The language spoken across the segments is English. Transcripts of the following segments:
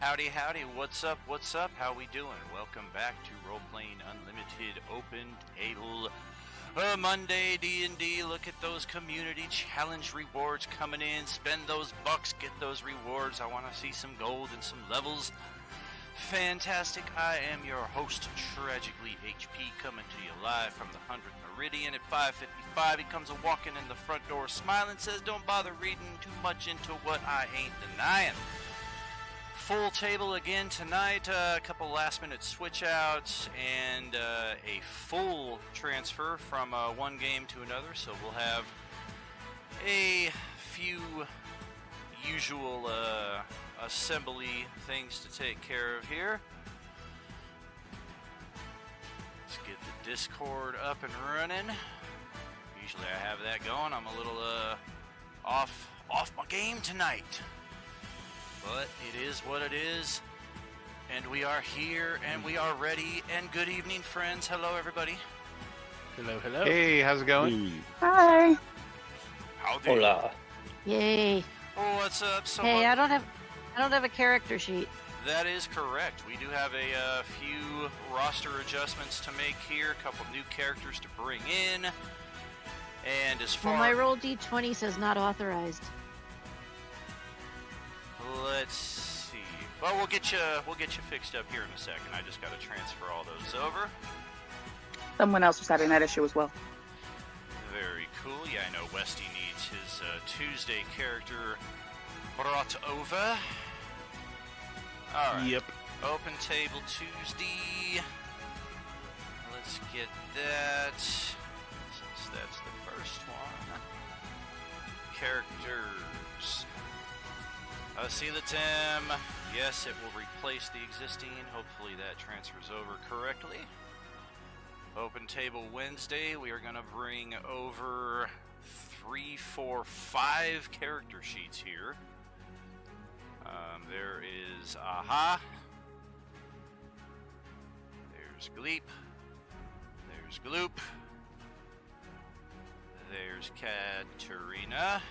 Howdy, howdy, what's up, how we doing? Welcome back to Role-Playing Unlimited Open Table. Monday D&D, look at those community challenge rewards coming in, spend those bucks, get those rewards. I want to see some gold and some levels. Fantastic, I am your host, Tragically HP, coming to you live from the 100th Meridian at 5:55. He comes a-walking in the front door, smiling, says, don't bother reading too much into what I ain't denying. Full table again tonight, a couple last-minute switch-outs, and a full transfer from one game to another, so we'll have a few usual assembly things to take care of here. Let's get the Discord up and running. Usually I have that going. I'm a little off my game tonight. But it is what it is, and we are here, and we are ready, and good evening, friends. Hello, everybody. Hello, hello. Hey, how's it going? Hi. Howdy. Hola. Yay. Oh, what's up? Hey, I don't have a character sheet. That is correct. We do have a few roster adjustments to make here, a couple new characters to bring in, and as far Well, my roll D20 says not authorized. Let's see. Well, we'll get you fixed up here in a second. I just got to transfer all those over. Someone else was having that issue as well. Very cool. Yeah, I know Westy needs his Tuesday character brought over. All right. Yep. Open Table Tuesday. Let's get that. Since that's the first one. Characters. See the Tim. Yes, it will replace the existing. Hopefully that transfers over correctly. Open Table Wednesday. We are going to bring over 3, 4, 5 character sheets here. There is Aha. There's Gleep. There's Gloop. There's Katarina.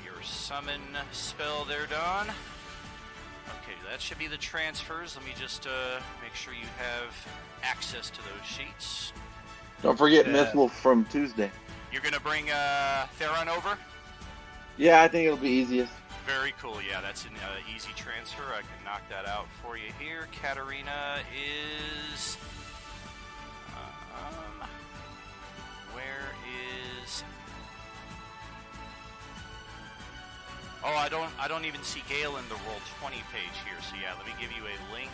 Your summon spell there, Dawn. Okay, that should be the transfers. Let me just make sure you have access to those sheets. Don't forget Mythwolf from Tuesday. You're going to bring Theron over? Yeah, I think it'll be easiest. Very cool. Yeah, that's an easy transfer. I can knock that out for you here. Katarina is... where is... Oh, I don't even see Gale in the Roll20 page here. So yeah, let me give you a link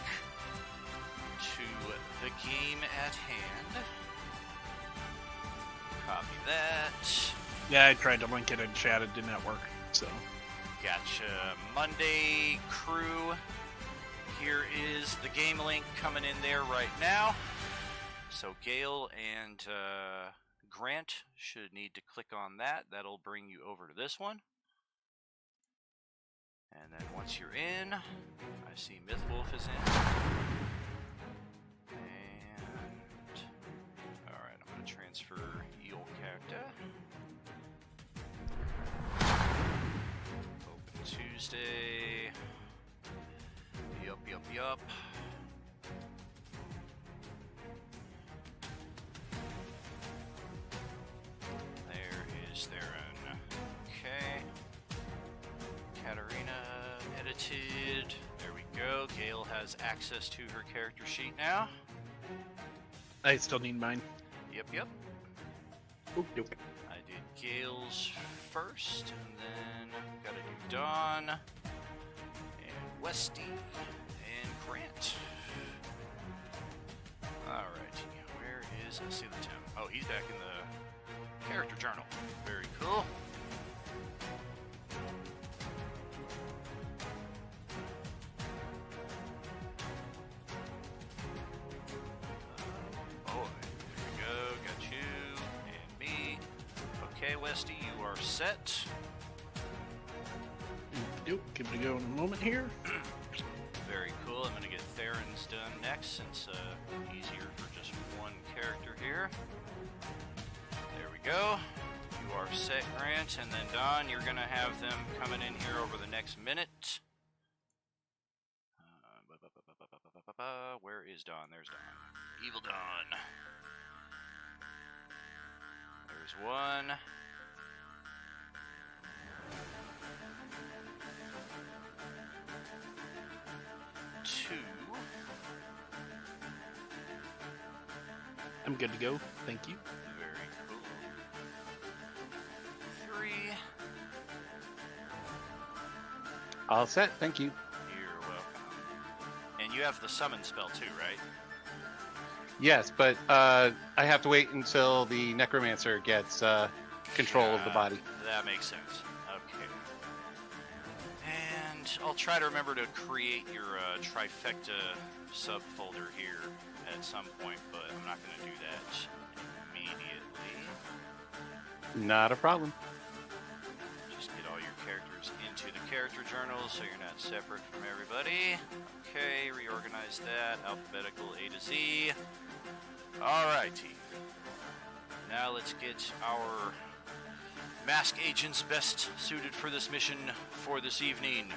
to the game at hand. Copy that. Yeah, I tried to link it in chat. It did not work. So. Gotcha. Monday crew. Here is the game link coming in there right now. So Gale and Grant should need to click on that. That'll bring you over to this one. And then once you're in, I see Mythwolf is in. And alright, I'm going to transfer Eel character. Open Tuesday. Yup. There is Theron. Okay. Katarina edited. There we go. Gale has access to her character sheet now. I still need mine. Yep. Oop. I did Gale's first, and then gotta do Dawn, and Westy, and Grant. Alright, where is... I see the Tim. Oh, he's back in the character journal. Very cool. Okay, Westy, you are set. Give it a go in a moment here. Very cool. I'm going to get Theron's done next since easier for just one character here. There we go. You are set, Grant, and then Don, you're going to have them coming in here over the next minute. Where is Dawn? There's Dawn. Evil Dawn. There's one. Two. I'm good to go. Thank you. Very cool. Three. All set. Thank you. You're welcome. And you have the summon spell too, right? Yes, but I have to wait until the necromancer gets control of the body. That makes sense. Okay. And I'll try to remember to create your trifecta subfolder here at some point, but I'm not going to do that immediately. Not a problem. Just get all your characters into the character journal so you're not separate from everybody. Okay, reorganize that. Alphabetical A to Z. Alrighty. Now let's get our mask agents best suited for this mission for this evening.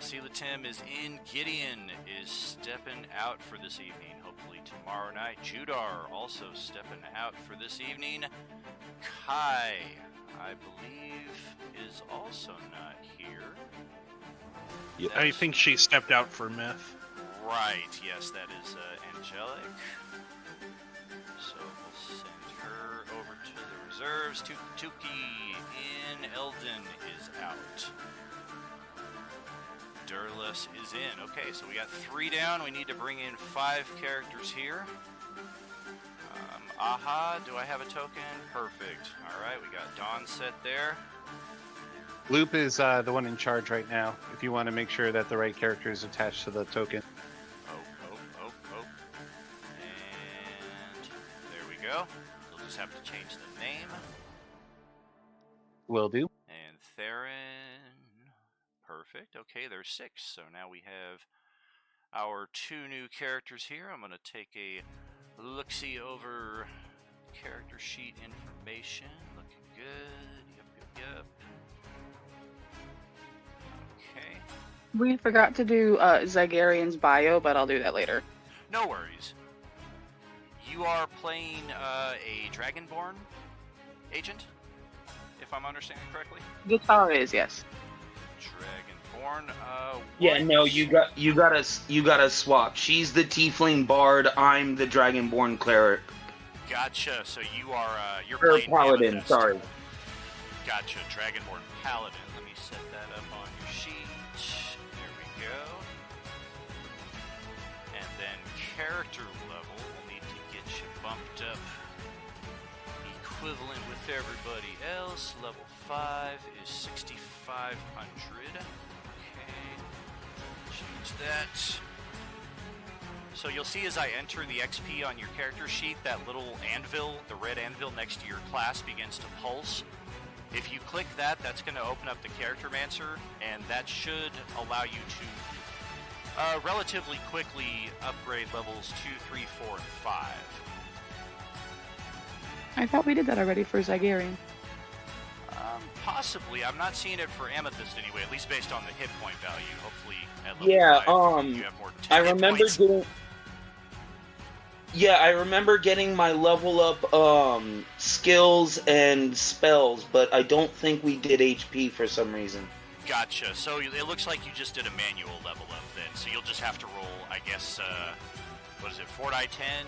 Sela Tim is in. Gideon is stepping out for this evening. Hopefully tomorrow night. Judar also stepping out for this evening. Kai, I believe, is also not here. Yeah, I think she stepped out for myth. Right, yes, that is Angelic. So we'll send her over to the reserves. Tuki in. Eldon is out. Durless is in. Okay, so we got 3 down. We need to bring in 5 characters here. Aha, do I have a token? Perfect. Alright, we got Dawn set there. Loop is the one in charge right now. If you want to make sure that the right character is attached to the token. Oh. And there we go. We'll just have to change the name. Will do. And Theron. Perfect. Okay, there's 6. So now we have our 2 new characters here. I'm going to take a look-see over character sheet information. Looking good. Yep. Okay. We forgot to do Zygarian's bio, but I'll do that later. No worries. You are playing a Dragonborn agent, if I'm understanding correctly. Guitar is, yes. Dragonborn. Yeah, no, you gotta swap. She's the Tiefling Bard. I'm the Dragonborn Cleric. Gotcha. So you are you're Or playing Paladin. Amethyst. Sorry. Gotcha. Dragonborn Paladin. Let me set that up on your sheet. There we go. And then character level, we'll need to get you bumped up equivalent with everybody else. Level 5 is 6,500. Okay. Change that. So you'll see as I enter the XP on your character sheet, that little anvil, the red anvil next to your class begins to pulse. If you click that, that's going to open up the Charactermancer, and that should allow you to relatively quickly upgrade levels 2, 3, 4, and 5. I thought we did that already for Zygarian. Possibly. I'm not seeing it for Amethyst anyway, at least based on the hit point value. Hopefully at level 5 you have more I hit remember points. getting. Yeah, I remember getting my level up skills and spells, but I don't think we did HP for some reason. Gotcha. So it looks like you just did a manual level up then. So you'll just have to roll, I guess, what is it, 4 die 10?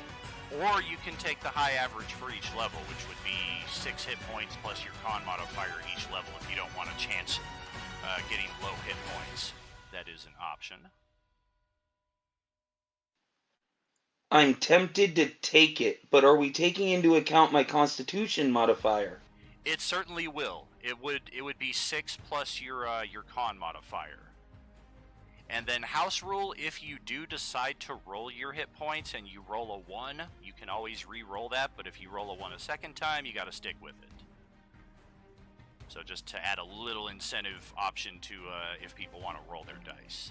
Or you can take the high average for each level, which would be 6 hit points plus your con modifier each level if you don't want a chance getting low hit points. That is an option. I'm tempted to take it, but are we taking into account my Constitution modifier? It certainly will. It would be 6 plus your con modifier. And then house rule, if you do decide to roll your hit points and you roll a 1, you can always re-roll that, but if you roll a 1 a second time, you gotta stick with it. So just to add a little incentive option to if people want to roll their dice.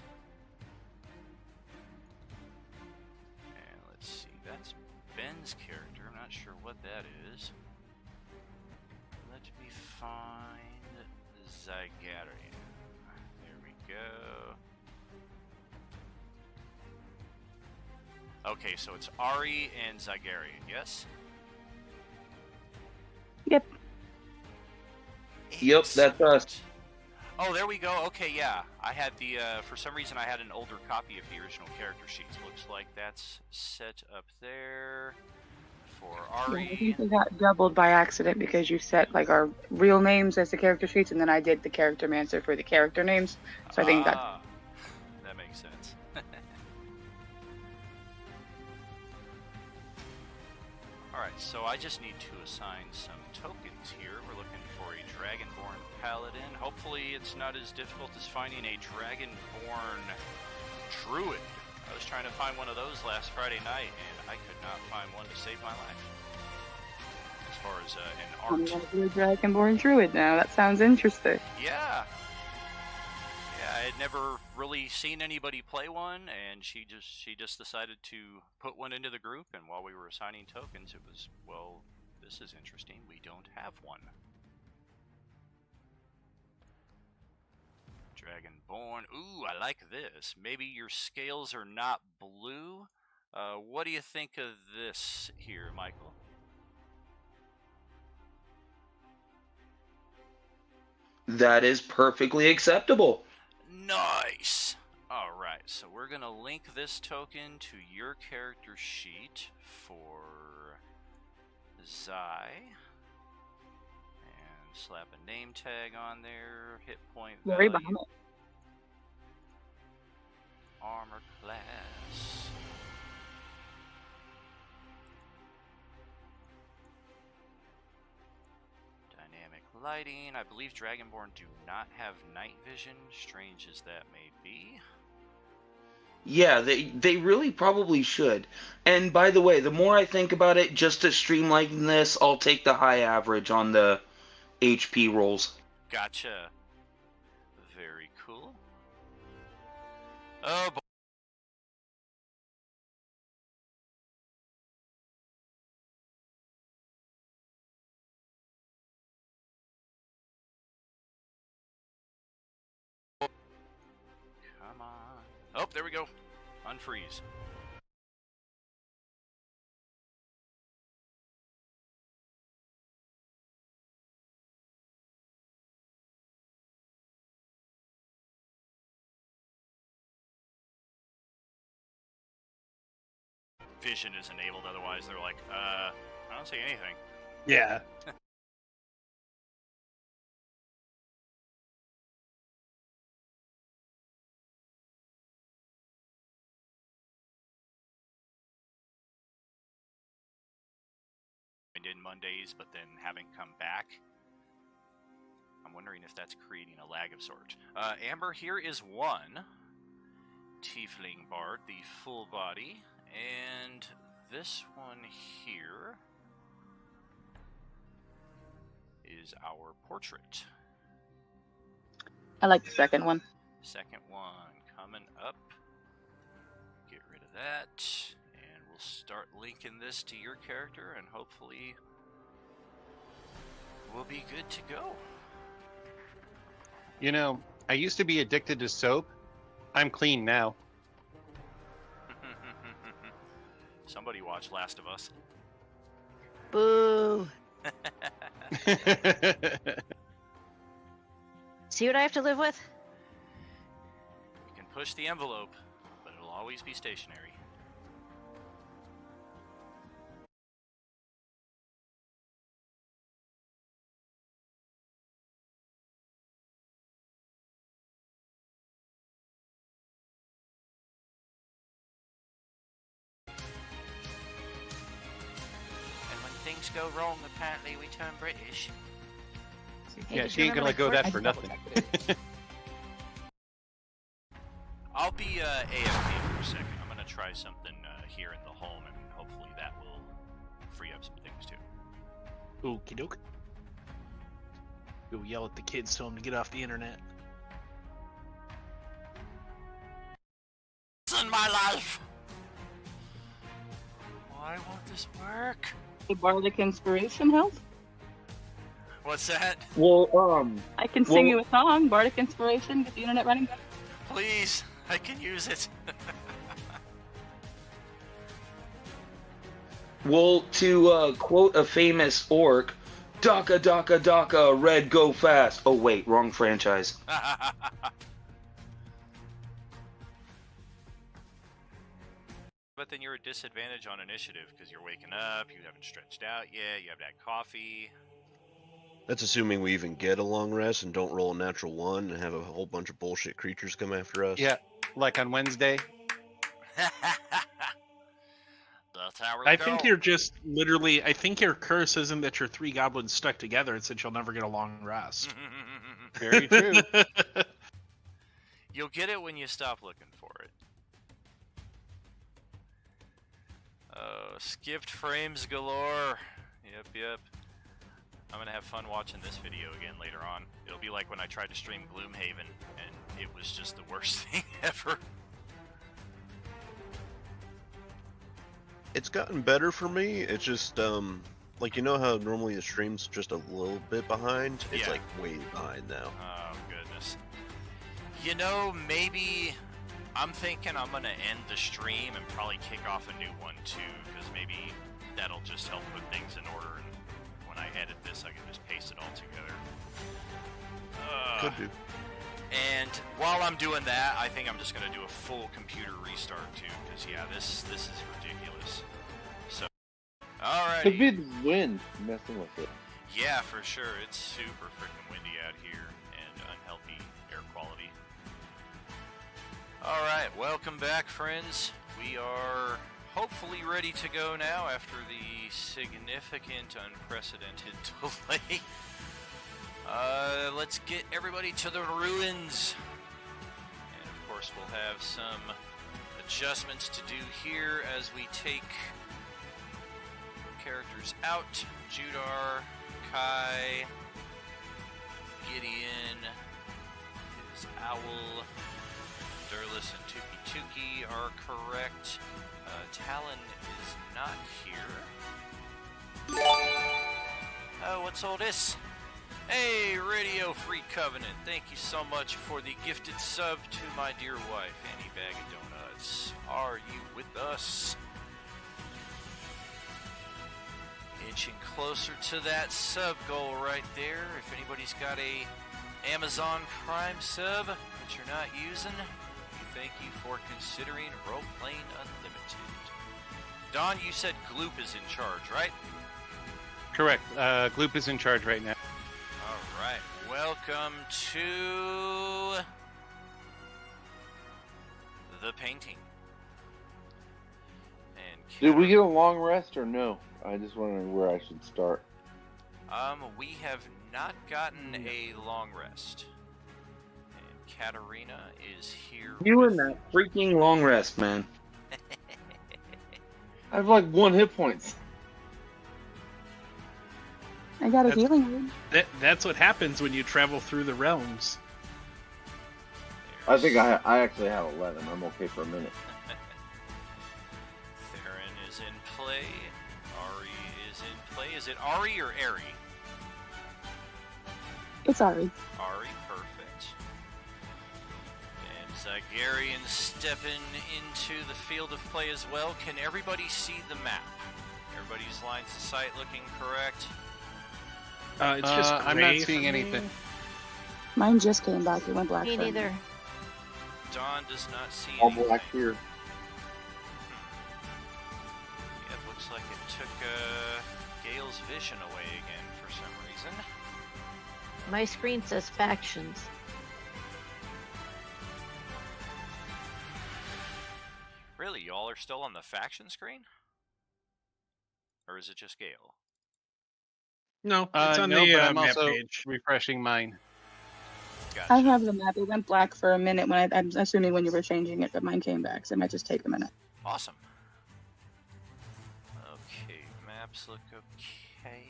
And let's see, that's Ben's character. I'm not sure what that is. Let me find Zygarian. There we go. Okay, so it's Ari and Zygarian, yes? Yep. Yep, that's us. Oh, there we go. Okay, yeah. I had the, for some reason I had an older copy of the original character sheets. Looks like that's set up there for Yeah, I Ari. think we got doubled by accident because you set like our real names as the character sheets, and then I did the character mancer for the character names. So I think that. That makes sense. Alright, so I just need to assign some tokens here. We're looking for a Dragonborn Paladin. Hopefully it's not as difficult as finding a Dragonborn Druid. I was trying to find one of those last Friday night, and I could not find one to save my life. As far as an I'm art. gonna do a Dragonborn Druid now. That sounds interesting. Yeah. Yeah, I had never really seen anybody play one, and she just decided to put one into the group, and while we were assigning tokens, it was, well, this is interesting. We don't have one. Dragonborn. Ooh, I like this. Maybe your scales are not blue. What do you think of this here, Michael? That is perfectly acceptable. Nice! Alright, so we're going to link this token to your character sheet for Zai. And slap a name tag on there, hit point Very value, behind it. armor class. Dynamic lighting. I believe Dragonborn do not have night vision, strange as that may be. Yeah, they really probably should. And by the way, the more I think about it, just to streamline this, I'll take the high average on the HP rolls. Gotcha. Very cool. Oh boy. Come on. Oh, there we go. Unfreeze. Vision is enabled, otherwise they're like, I don't see anything. Yeah. In Mondays, but then having come back. I'm wondering if that's creating a lag of sort. Amber, here is one Tiefling Bard, the full body, and this one here is our portrait. I like the second one. Second one coming up. Get rid of that. And we'll start linking this to your character, and hopefully we'll be good to go. You know, I used to be addicted to soap. I'm clean now. Somebody watch Last of Us. Boo. See what I have to live with? You can push the envelope, but it'll always be stationary. And when things go wrong, apparently we turn British. Hey, Yeah, just she ain't gonna remember let go of my that for double nothing. checked it. I'll be AFK for a second. I'm gonna try something here in the home, and hopefully that will free up some things too. Okie doke. Go yell at the kids, tell them to get off the internet. It's in my life! Why won't this work? The Bardic Inspiration help? What's that? Well, I can sing you a song, Bardic Inspiration, get the internet running back. Please, I can use it. Well, to quote a famous orc, Daka Daka Daka, red go fast. Oh wait, wrong franchise. But then you're at disadvantage on initiative because you're waking up, you haven't stretched out yet, you haven't had coffee. That's assuming we even get a long rest and don't roll a natural 1 and have a whole bunch of bullshit creatures come after us. Yeah, like on Wednesday. That's how I think you're just literally. I think your curse isn't that you're 3 goblins stuck together. It's that you'll never get a long rest. Very true. You'll get it when you stop looking for it. Skipped frames galore. Yep. I'm gonna have fun watching this video again later on. It'll be like when I tried to stream Gloomhaven, and it was just the worst thing ever. It's gotten better for me. It's just, like, you know how normally the stream's just a little bit behind? It's, Yeah. like, way behind now. Oh, goodness. You know, maybe I'm thinking I'm going to end the stream and probably kick off a new one, too, because maybe that'll just help put things in order, and when I edit this, I can just paste it all together. Could do. And while I'm doing that, I think I'm just going to do a full computer restart, too, because, yeah, this is ridiculous. So, alrighty. Could be the wind messing with it. Yeah, for sure. It's super freaking windy out here and unhealthy air quality. Alright, welcome back, friends. We are hopefully ready to go now after the significant, unprecedented delay. Let's get everybody to the ruins. And of course, we'll have some adjustments to do here as we take characters out. Judar, Kai, Gideon, his owl, Durlus, and Tuki Tuki are correct. Talon is not here. Oh, what's all this? Hey, Radio Free Covenant, thank you so much for the gifted sub to my dear wife, Annie Bag of Donuts. Are you with us? Inching closer to that sub goal right there. If anybody's got a Amazon Prime sub that you're not using, we thank you for considering Roleplaying Unlimited. Don, you said Gloop is in charge, right? Correct. Gloop is in charge right now. Alright, welcome to the painting. And Did we get a long rest or no? I just wondering where I should start. We have not gotten a long rest. And Katarina is here. You and that freaking long rest, man. I have like 1 hit points. I got a healing word. That's what happens when you travel through the realms. I think I actually have 11. I'm okay for a minute. Theron is in play. Ari is in play. Is it Ari or Ari? It's Ari. Ari, perfect. And Zygarian stepping into the field of play as well. Can everybody see the map? Everybody's lines of sight looking correct? It's just I'm gray not seeing for me. anything. Mine just came back. It went black. Me for a neither. minute. Dawn does not see All anything. black here. Yeah, it looks like it took Gale's vision away again for some reason. My screen says factions. Really, y'all are still on the faction screen? Or is it just Gale? No, it's on no, the but I'm map also page. refreshing mine. Gotcha. I have the map. It went black for a minute when I'm assuming when you were changing it, but mine came back, so it might just take a minute. Awesome. Okay, maps look okay.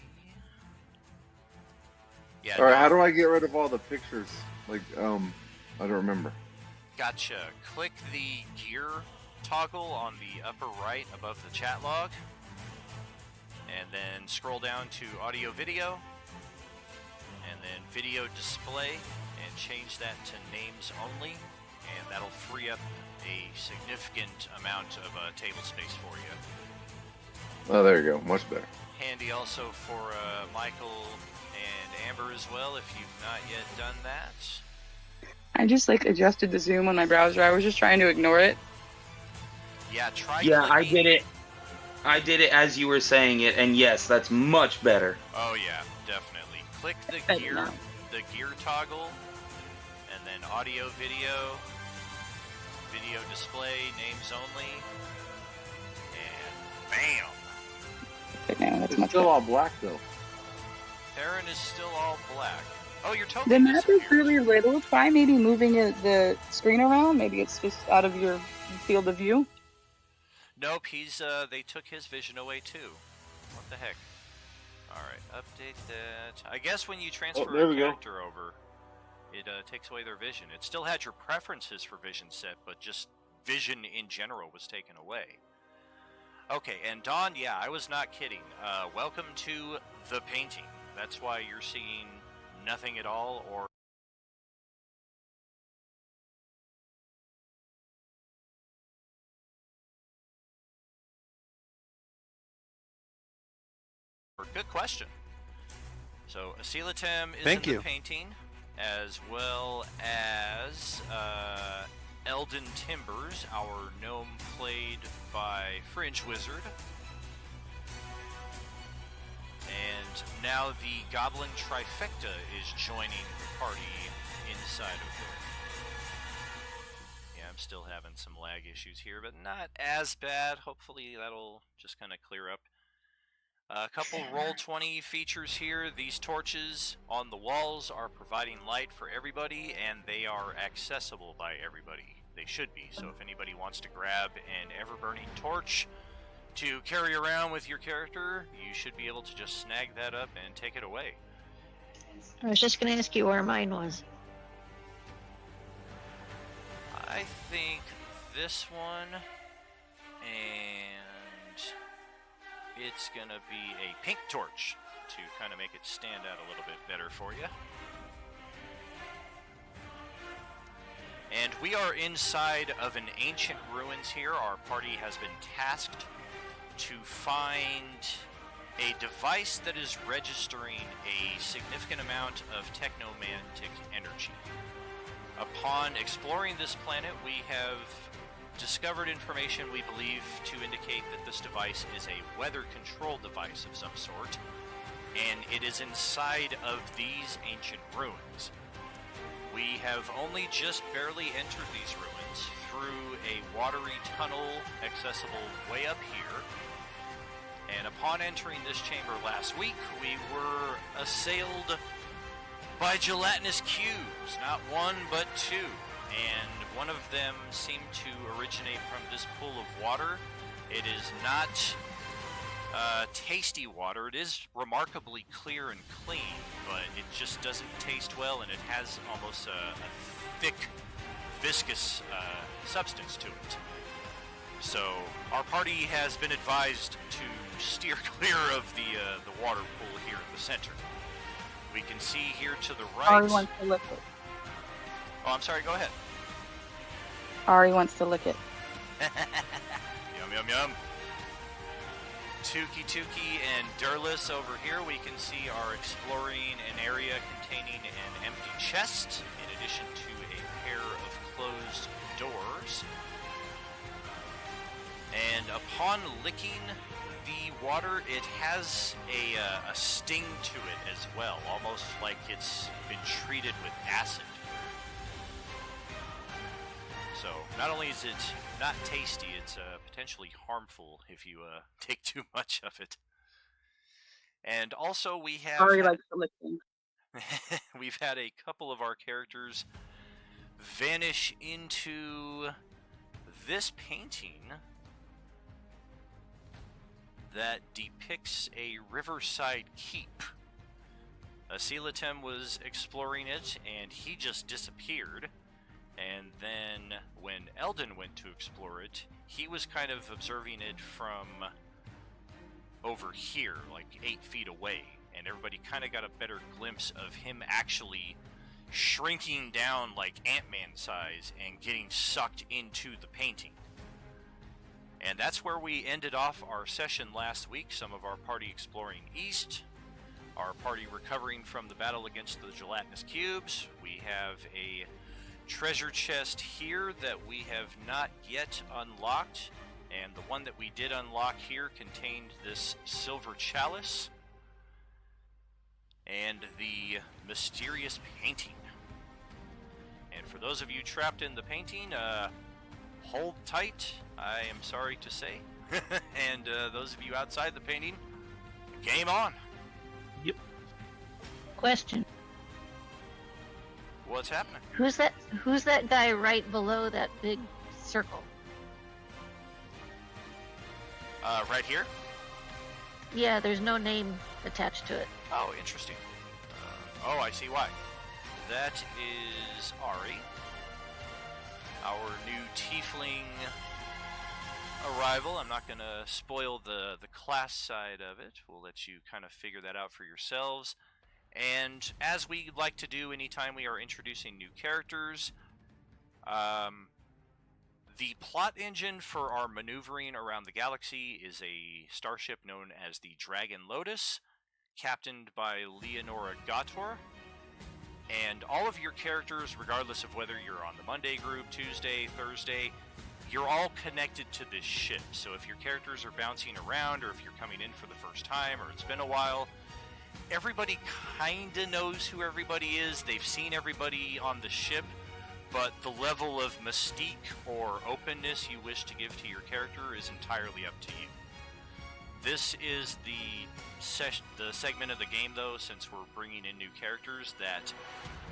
Yeah, Alright, how do I get rid of all the pictures? Like, I don't remember. gotcha. Click the gear toggle on the upper right above the chat log. And then scroll down to audio video. And then video display. And change that to names only. And that'll free up a significant amount of table space for you. Oh, there you go. Much better. Handy also for Michael and Amber as well, if you've not yet done that. I just like adjusted the zoom on my browser. I was just trying to ignore it. Yeah, try Yeah, I clicking- did it. I did it as you were saying it, and yes, that's much better. Oh yeah, definitely. Click the Better gear, now. the gear toggle, and then audio, video display, names only, and bam! But now that's It's much still better. all black though. Theron is still all black. Oh, you're The totally map is disappeared. really little. Try maybe moving the screen around. Maybe it's just out of your field of view. Nope, he's they took his vision away too. What the heck? Alright, update that. I guess when you transfer there a we go. character over, it takes away their vision. It still had your preferences for vision set, but just vision in general was taken away. Okay, and Dawn, yeah, I was not kidding. Welcome to the painting. That's why you're seeing nothing at all, or good question. So Asilatem is Thank in you. the painting, as well as Eldon Timbers, our gnome played by Fringe Wizard. And now the Goblin Trifecta is joining the party inside of there. Yeah, I'm still having some lag issues here, but not as bad. Hopefully that'll just kind of clear up. A couple Roll20 features here. These torches on the walls are providing light for everybody, and they are accessible by everybody. They should be, so if anybody wants to grab an ever-burning torch to carry around with your character, you should be able to just snag that up and take it away. I was just going to ask you where mine was. I think this one, and it's gonna be a pink torch to kind of make it stand out a little bit better for you. And we are inside of an ancient ruins here. Our party has been tasked to find a device that is registering a significant amount of technomantic energy. Upon exploring this planet, we have discovered information we believe to indicate that this device is a weather control device of some sort, and it is inside of these ancient ruins. We have only just barely entered these ruins through a watery tunnel accessible way up here, and upon entering this chamber last week, we were assailed by gelatinous cubes, not one but two, and one of them seemed to originate from this pool of water. It is not tasty water. It is remarkably clear and clean, but it just doesn't taste well, and it has almost a thick, viscous substance to it. So our party has been advised to steer clear of the water pool here at the center. We can see here to the right. Ari wants to lick it. Oh, I'm sorry. Go ahead. Ari wants to lick it. Yum, yum, yum. Tuki and Durlus over here, we can see, are exploring an area containing an empty chest, in addition to a pair of closed doors. And upon licking the water, it has a sting to it as well, almost like it's been treated with acid. So not only is it not tasty, it's potentially harmful if you take too much of it. And also we have Ari likes to lick things. we've had a couple of our characters vanish into this painting that depicts a riverside keep. Asilatem was exploring it, and he just disappeared. And then when Eldon went to explore it, he was kind of observing it from over here, like 8 feet away. And everybody kind of got a better glimpse of him actually shrinking down like Ant-Man size and getting sucked into the painting. And that's where we ended off our session last week. Some of our party exploring east, our party recovering from the battle against the gelatinous cubes. We have a treasure chest here that we have not yet unlocked, and the one that we did unlock here contained this silver chalice and the mysterious painting. And for those of you trapped in the painting, hold tight, I am sorry to say. And those of you outside the painting, game on. Yep. Question. What's happening? Who's that guy right below that big circle? Right here? Yeah, there's no name attached to it. Oh, interesting. Oh, I see why. That is Ari, our new tiefling arrival. I'm not going to spoil the class side of it. We'll let you kind of figure that out for yourselves. And as we like to do anytime we are introducing new characters, the plot engine for our maneuvering around the galaxy is a starship known as the Dragon Lotus, captained by Leonora Gator. And all of your characters, regardless of whether you're on the Monday group, Tuesday, Thursday, you're all connected to this ship. So if your characters are bouncing around, or if you're coming in for the first time, or it's been a while, everybody kinda knows who everybody is. They've seen everybody on the ship, but the level of mystique or openness you wish to give to your character is entirely up to you. This is the segment of the game, though, since we're bringing in new characters, that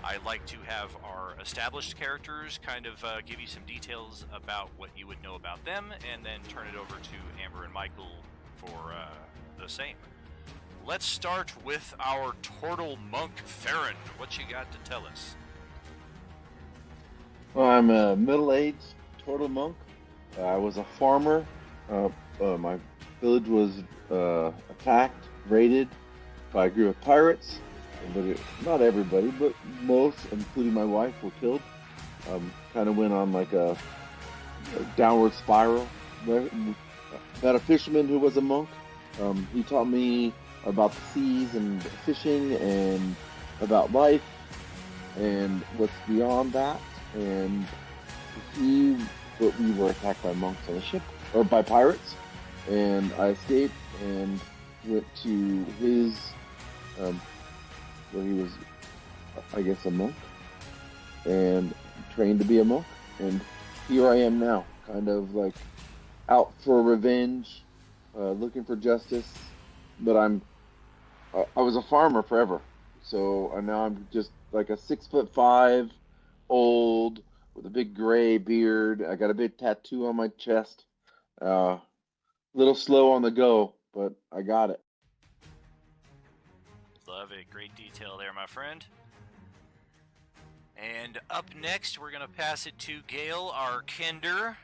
I like to have our established characters kind of give you some details about what you would know about them, and then turn it over to Amber and Michael for the same. Let's start with our Turtle Monk, Theron. What you got to tell us? Well, I'm a middle-aged turtle monk. I was a farmer. My village was attacked, raided by a group of pirates. Not everybody, but most, including my wife, were killed. Kind of went on like a downward spiral. Met a fisherman who was a monk. He taught me about the seas and fishing and about life and what's beyond that. And we were attacked by monks on a ship, or by pirates, and I escaped and went to his, where he was, I guess, a monk, and trained to be a monk, and here I am now, kind of like out for revenge, looking for justice, but I was a farmer forever, so now I'm just like a 6'5" old with a big gray beard. I got a big tattoo on my chest. Little slow on the go, but I got it. Love it. Great detail there, my friend. And up next, we're going to pass it to Gale, our Kender.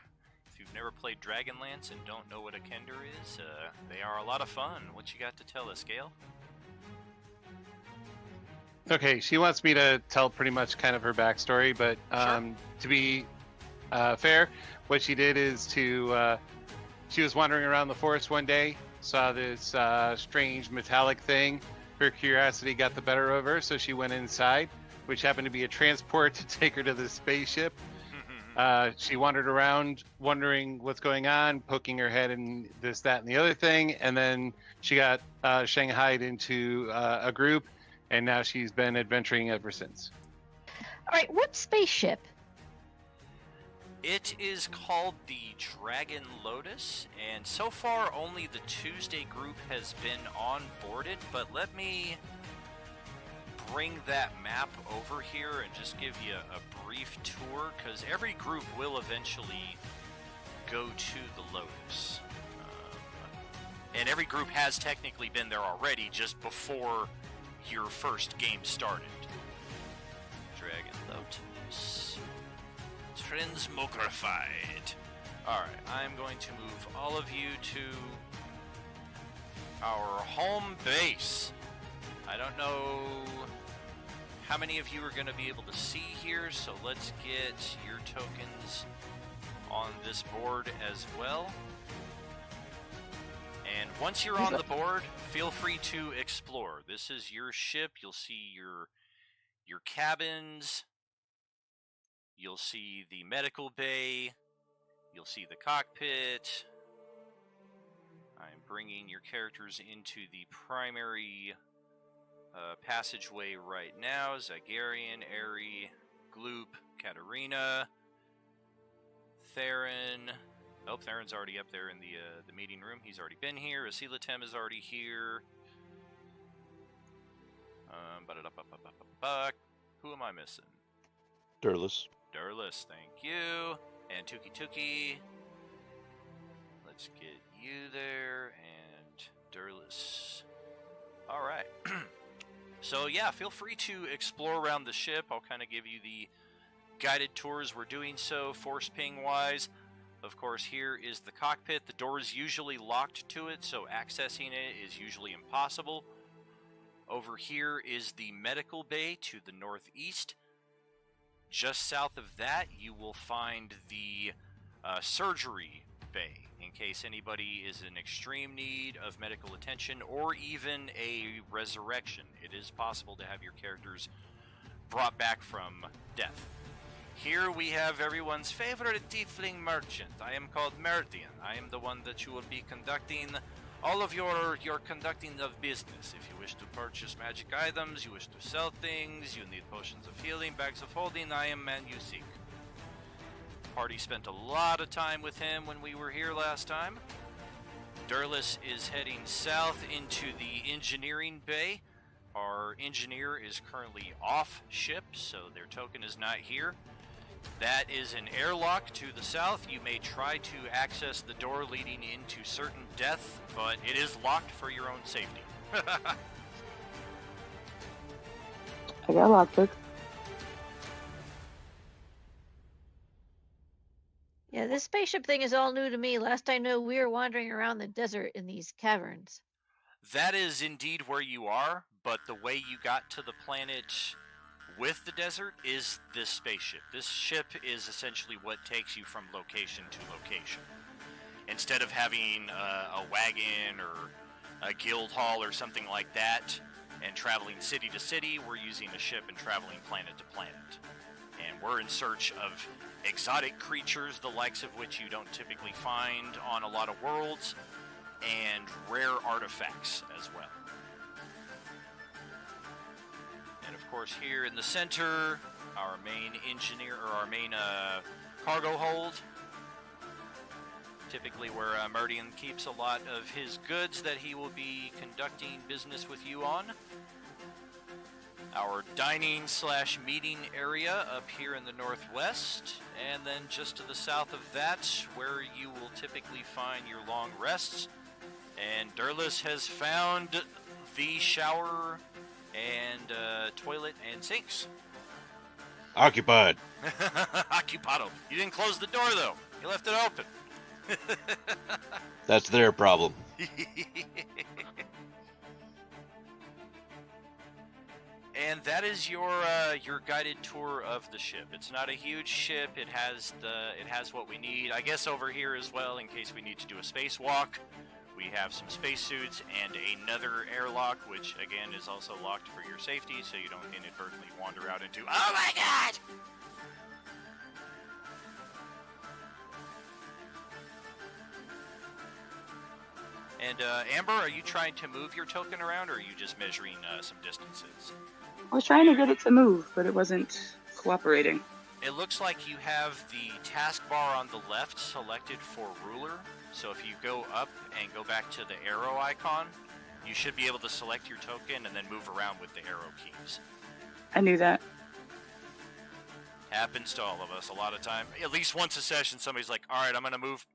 If you've never played Dragonlance and don't know what a Kender is, they are a lot of fun. What you got to tell us, Gale? Okay, she wants me to tell pretty much kind of her backstory, but Sure. to be fair, what she did is she was wandering around the forest one day, saw this strange metallic thing. Her curiosity got the better of her, so she went inside, which happened to be a transport to take her to the spaceship. She wandered around, wondering what's going on, poking her head in this, that, and the other thing, and then she got shanghaied into a group, and now she's been adventuring ever since. All right, what spaceship? It is called the Dragon Lotus, and so far only the Tuesday group has been onboarded, but let me bring that map over here and just give you a brief tour, because every group will eventually go to the Lotus. And every group has technically been there already, just before your first game started. Dragon Lotus. Transmogrified. Alright, I'm going to move all of you to our home base. I don't know how many of you are going to be able to see here, so let's get your tokens on this board as well. Once you're on the board, feel free to explore. This is your ship. You'll see your cabins. You'll see the medical bay. You'll see the cockpit. I'm bringing your characters into the primary passageway right now. Zygarian, Aerie, Gloop, Katarina, Theron. Oh, Theron's already up there in the meeting room. He's already been here. Asilatem is already here. Who am I missing? Durlus. Durlus, thank you. And Tuki Tuki. Let's get you there. And Durlus. Alright. So yeah, feel free to explore around the ship. I'll kind of give you the guided tours we're doing so, force ping wise. Of course, here is the cockpit. The door is usually locked to it, so accessing it is usually impossible. Over here is the medical bay to the northeast. Just south of that, you will find the surgery bay, in case anybody is in extreme need of medical attention or even a resurrection. It is possible to have your characters brought back from death. Here we have everyone's favorite tiefling merchant. I am called Merdian. I am the one that you will be conducting all of your conducting of business. If you wish to purchase magic items, you wish to sell things, you need potions of healing, bags of holding, I am man you seek. Party spent a lot of time with him when we were here last time. Durlus is heading south into the engineering bay. Our engineer is currently off ship, so their token is not here. That is an airlock to the south. You may try to access the door leading into certain death, but it is locked for your own safety. I got lockpick. Yeah, this spaceship thing is all new to me. Last I know, we were wandering around the desert in these caverns. That is indeed where you are, but the way you got to the planet with the desert is this spaceship. This ship is essentially what takes you from location to location. Instead of having a wagon or a guild hall or something like that and traveling city to city, we're using a ship and traveling planet to planet. And we're in search of exotic creatures, the likes of which you don't typically find on a lot of worlds, and rare artifacts as well. And of course, here in the center, our main engineer, or our main cargo hold. Typically where Merdian keeps a lot of his goods that he will be conducting business with you on. Our dining/meeting area up here in the northwest, and then just to the south of that, where you will typically find your long rests. And Durlus has found the shower and toilet and sinks. Occupied. Occupado. You didn't close the door though. You left it open. That's their problem. And that is your guided tour of the ship. It's not a huge ship. It has what we need. I guess over here as well, in case we need to do a spacewalk, we have some spacesuits and another airlock, which again is also locked for your safety, so you don't inadvertently wander out into, oh my god! And Amber, are you trying to move your token around, or are you just measuring some distances? I was trying to get it to move, but it wasn't cooperating. It looks like you have the taskbar on the left selected for ruler. So if you go up and go back to the arrow icon, you should be able to select your token and then move around with the arrow keys. I knew that. Happens to all of us a lot of time. At least once a session, somebody's like, all right, I'm going to move.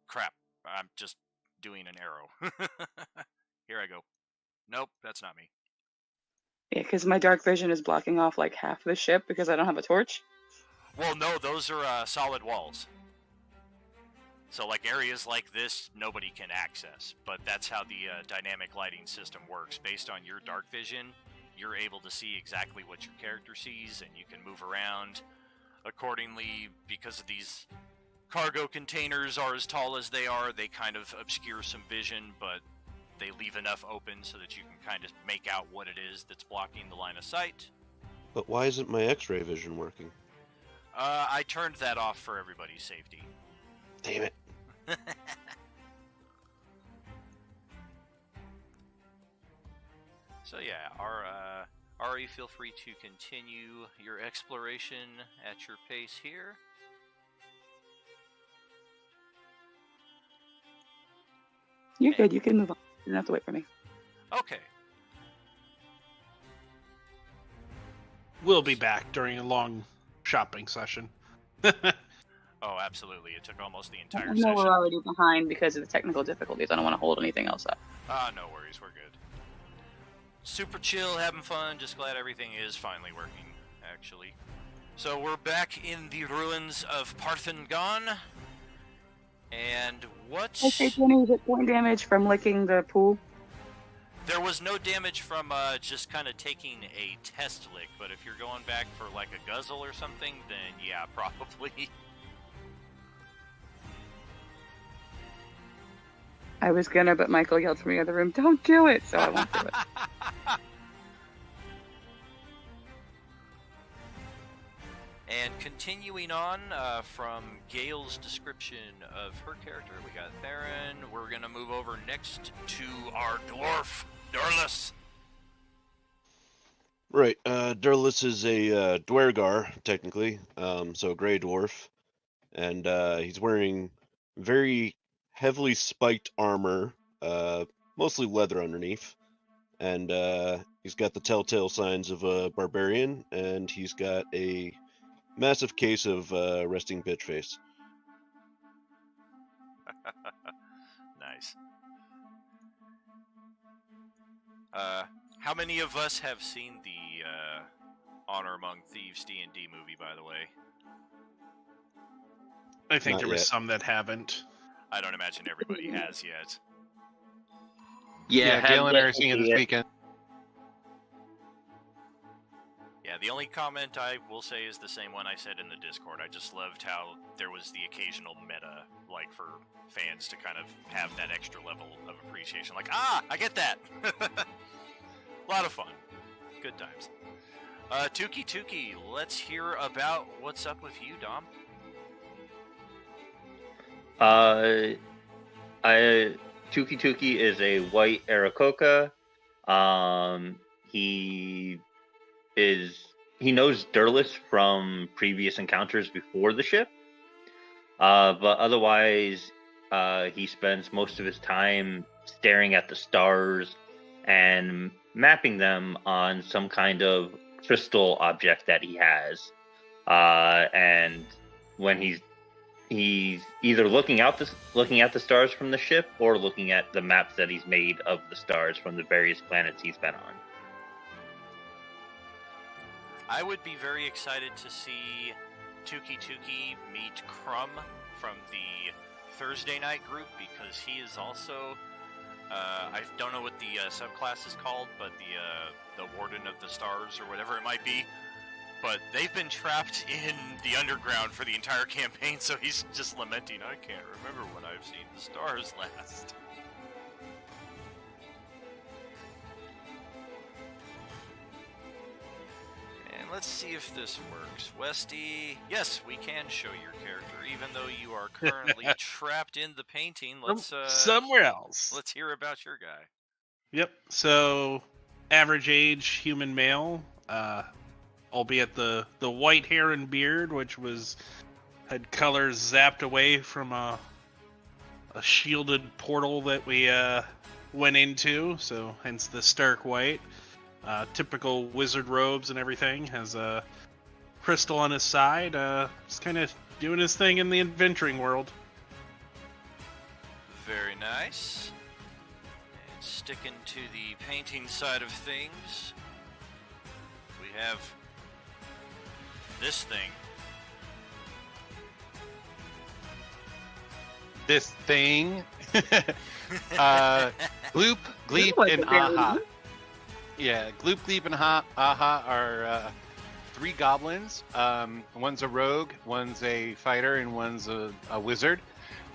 Crap, I'm just doing an arrow. Here I go. Nope, that's not me. Yeah, because my dark vision is blocking off like half the ship because I don't have a torch. Well, no, those are solid walls. So like areas like this, nobody can access. But that's how the dynamic lighting system works. Based on your dark vision, you're able to see exactly what your character sees, and you can move around accordingly because of these cargo containers are as tall as they are, they kind of obscure some vision, but they leave enough open so that you can kind of make out what it is that's blocking the line of sight. But why isn't my X-ray vision working? I turned that off for everybody's safety. Damn it. So yeah, Ari, feel free to continue your exploration at your pace here. You're good. You can move on. You don't have to wait for me. Okay. We'll be back during a long shopping session. Oh, absolutely. It took almost the entire I know session. we're already behind because of the technical difficulties. I don't want to hold anything else up. No worries. We're good. Super chill, having fun. Just glad everything is finally working, actually. So we're back in the ruins of Parthengon. And what... Okay, Jenny, was it point damage from licking the pool? There was no damage from just kind of taking a test lick, but if you're going back for like a guzzle or something, then yeah, probably. I was gonna, but Michael yelled from the other room, "Don't do it!" So I won't do it. And continuing on from Gail's description of her character, we got Theron. We're going to move over next to our dwarf, Durlus. Right, Durlus is a Dwergar, technically, so a Grey Dwarf. And he's wearing very heavily spiked armor, mostly leather underneath. And he's got the telltale signs of a barbarian, and he's got a massive case of resting bitch face. Nice. How many of us have seen the Honor Among Thieves D&D movie, by the way? I think Not there was yet. some that haven't. I don't imagine everybody has yet. Yeah, Gail and I are definitely seeing it this it. weekend. Yeah, the only comment I will say is the same one I said in the Discord. I just loved how there was the occasional meta, like for fans to kind of have that extra level of appreciation. Like, I get that! A lot of fun. Good times. Tuki, let's hear about what's up with you, Dom. Tuki is a white Aarakocra. He knows Durlus from previous encounters before the ship. But otherwise, he spends most of his time staring at the stars and mapping them on some kind of crystal object that he has. And when he's either looking at the stars from the ship or looking at the maps that he's made of the stars from the various planets he's been on. I would be very excited to see Tuki meet Crumb from the Thursday night group, because he is also, I don't know what the subclass is called, but the Warden of the Stars or whatever it might be. But they've been trapped in the underground for the entire campaign, so he's just lamenting, I can't remember when I've seen the stars last. And let's see if this works. Westy, yes, we can show your character, even though you are currently trapped in the painting. Let's Somewhere else. let's hear about your guy. Yep. So, average age human male, albeit the white hair and beard, which had colors zapped away from a shielded portal that we went into, so hence the stark white. Typical wizard robes and everything. Has a crystal on his side. Just kind of doing his thing in the adventuring world. Very nice. And sticking to the painting side of things, we have this thing. This thing. Gloop, Gleep, like and a very Aha. neat. Yeah, Gloop, Gleep, and Aha are 3 goblins. One's a rogue, one's a fighter, and one's a wizard.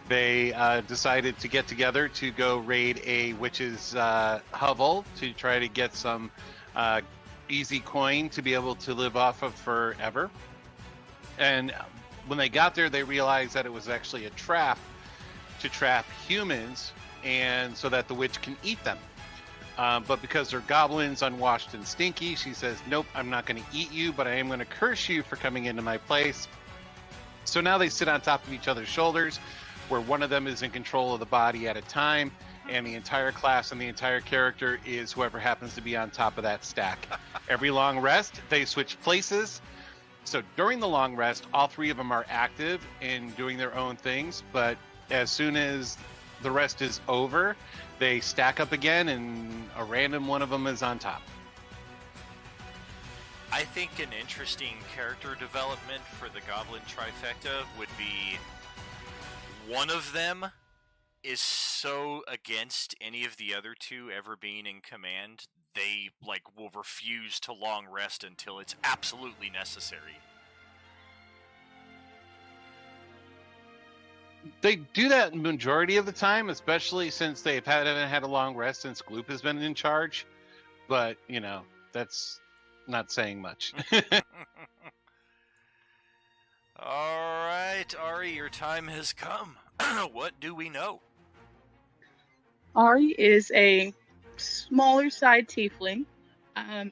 They decided to get together to go raid a witch's hovel to try to get some easy coin to be able to live off of forever. And when they got there, they realized that it was actually a trap to trap humans, and so that the witch can eat them. But because they're goblins, unwashed and stinky, she says, nope, I'm not going to eat you, but I am going to curse you for coming into my place. So now they sit on top of each other's shoulders, where one of them is in control of the body at a time, and the entire class and the entire character is whoever happens to be on top of that stack. Every long rest, they switch places. So during the long rest, all 3 of them are active in doing their own things, but as soon as the rest is over, they stack up again, and a random one of them is on top. I think an interesting character development for the Goblin Trifecta would be one of them is so against any of the other 2 ever being in command, they will refuse to long rest until it's absolutely necessary. They do that majority of the time, especially since they haven't had a long rest since Gloop has been in charge. But, that's not saying much. All right, Ari, your time has come. What do we know? Ari is a smaller side tiefling.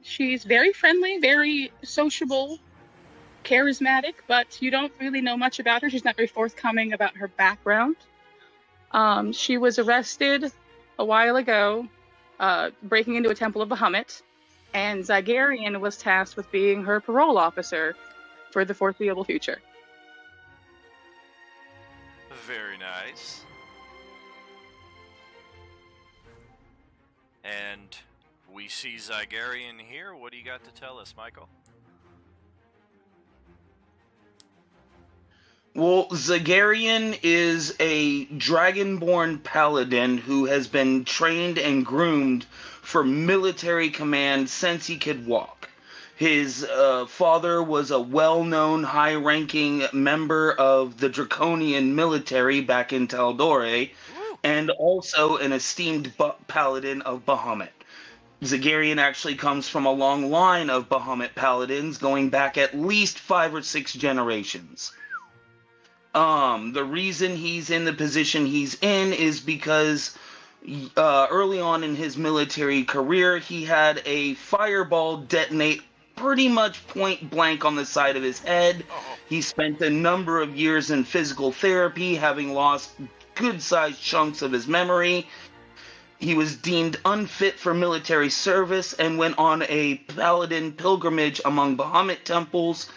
She's very friendly, very sociable, charismatic, but you don't really know much about her. She's not very forthcoming about her background. She was arrested a while ago, breaking into a temple of Bahamut, and Zygarian was tasked with being her parole officer for the foreseeable future. Very nice. And we see Zygarian here. What do you got to tell us, Michael? Well, Zygarian is a dragonborn paladin who has been trained and groomed for military command since he could walk. His father was a well-known, high-ranking member of the Draconian military back in Taldore, and also an esteemed paladin of Bahamut. Zygarian actually comes from a long line of Bahamut paladins, going back at least 5 or 6 generations. The reason he's in the position he's in is because early on in his military career, he had a fireball detonate pretty much point blank on the side of his head. He spent a number of years in physical therapy, having lost good-sized chunks of his memory. He was deemed unfit for military service and went on a paladin pilgrimage among Bahamut temples,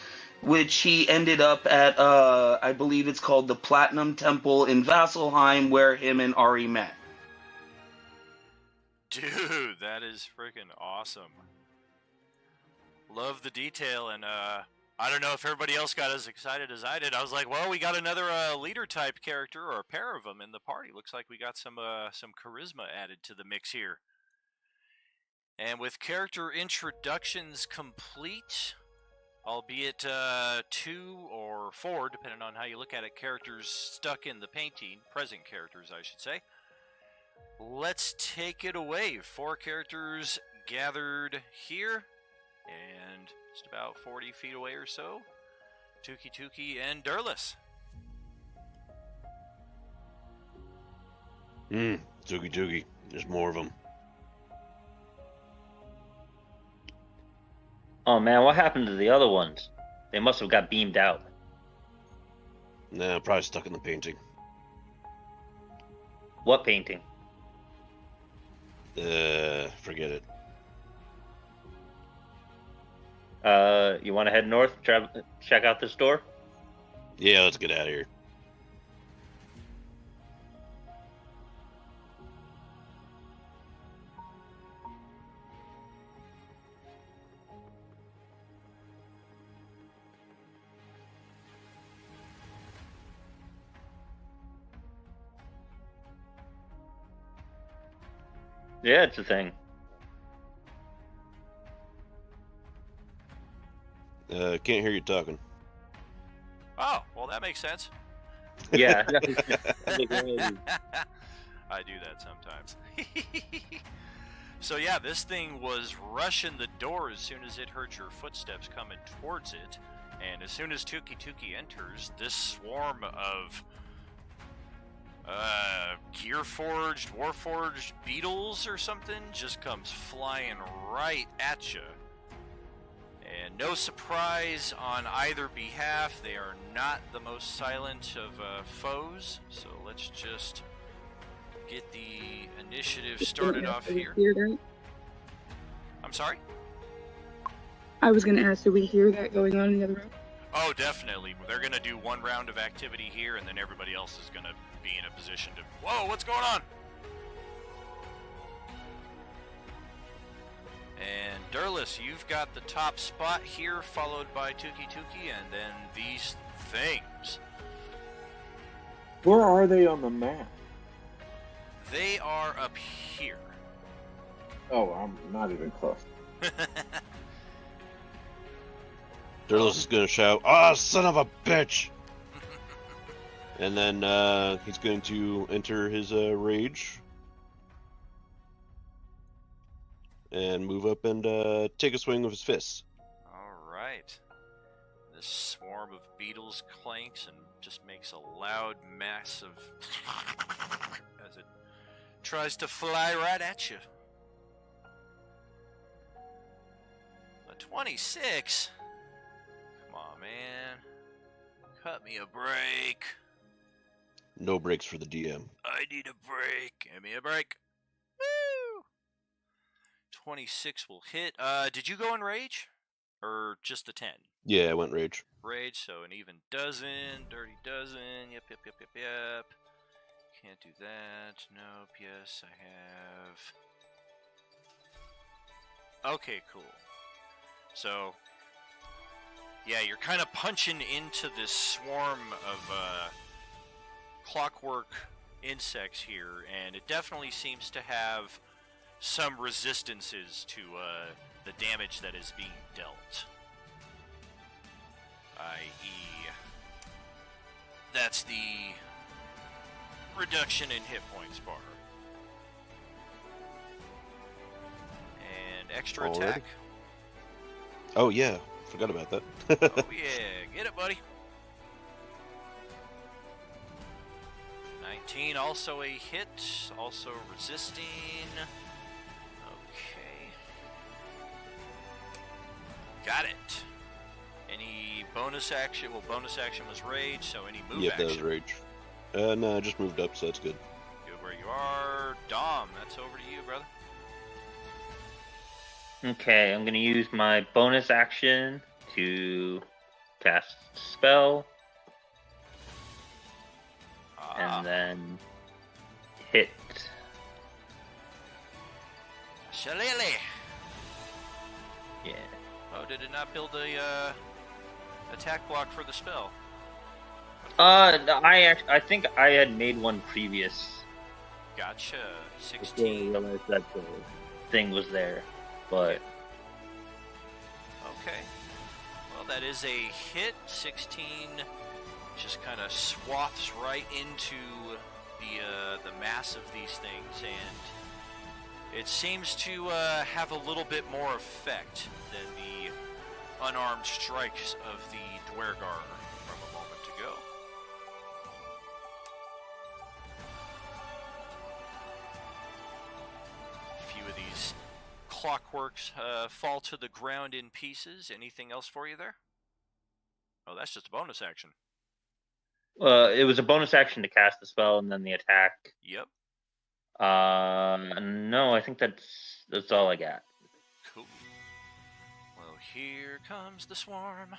which he ended up at, I believe it's called the Platinum Temple in Vasselheim, where him and Ari met. Dude, that is freaking awesome. Love the detail, and I don't know if everybody else got as excited as I did. I was like, well, we got another leader-type character, or a pair of them in the party. Looks like we got some charisma added to the mix here. And with character introductions complete, albeit 2 or 4, depending on how you look at it, characters stuck in the painting, present characters, I should say. Let's take it away. 4 characters gathered here, and just about 40 feet away or so, Tuki and Durlus. Tuki. There's more of them. Oh man, what happened to the other ones? They must have got beamed out. Nah, probably stuck in the painting. What painting? Forget it. You want to head north, check out this door? Yeah, let's get out of here. Yeah, it's a thing. Can't hear you talking. Oh, well, that makes sense. Yeah. I do that sometimes. So yeah, this thing was rushing the door as soon as it heard your footsteps coming towards it, and as soon as Tuki enters, this swarm of Gearforged, Warforged beetles or something just comes flying right at you. And no surprise on either behalf, they are not the most silent of foes, so let's just get the initiative started off here. I'm sorry? I was going to ask, do we hear that going on in the other room? Oh, definitely. They're going to do one round of activity here, and then everybody else is going to be in a position to... Whoa, what's going on? And Durlus, you've got the top spot here, followed by Tuki, and then these things. Where are they on the map? They are up here. Oh, I'm not even close. Durlus is gonna shout, "Ah, son of a bitch!" And then he's going to enter his rage and move up and take a swing with his fists. All right. This swarm of beetles clanks and just makes a loud mass of as it tries to fly right at you. A 26? Come on, man. Cut me a break. No breaks for the DM. I need a break. Give me a break. Woo! 26 will hit. Did you go in rage? Or just the 10? Yeah, I went rage. Rage, so an even dozen, dirty dozen. Yep. Can't do that. Nope. Yes, I have. Okay, cool. So, yeah, you're kind of punching into this swarm of clockwork insects here, and it definitely seems to have some resistances to the damage that is being dealt. I.e., that's the reduction in hit points bar. And extra Alrighty. attack. Oh yeah, forgot about that. Oh yeah, get it, buddy. 19, also a hit, also resisting. Okay. Got it. Any bonus action? Well, bonus action was rage, so any move Yep, action. that was rage. No, I just moved up, so that's good. Good where you are. Dom, that's over to you, brother. Okay, I'm gonna use my bonus action to cast spell, and then hit. Shillelagh. Yeah. Oh, did it not build a attack block for the spell? No, I think I had made one previous. Gotcha. Before I 16. realized that the thing was there, but Okay. Well, that is a hit. 16 just kind of swaths right into the mass of these things, and it seems to have a little bit more effect than the unarmed strikes of the Dwergar from a moment ago. A few of these clockworks fall to the ground in pieces. Anything else for you there? Oh, that's just a bonus action. it was a bonus action to cast the spell and then the attack. Yep. No, I think that's all I got. Cool. Well, here comes the swarm.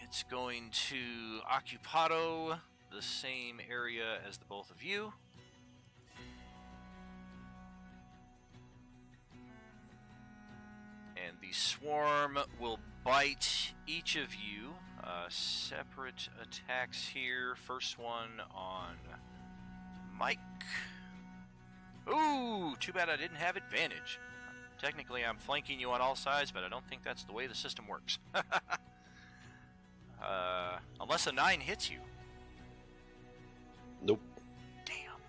It's going to Occupado, the same area as the both of you. And the swarm will bite each of you. Separate attacks here. First one on Mike. Ooh, too bad I didn't have advantage. Technically, I'm flanking you on all sides, but I don't think that's the way the system works. Unless a 9 hits you. Nope. Damn.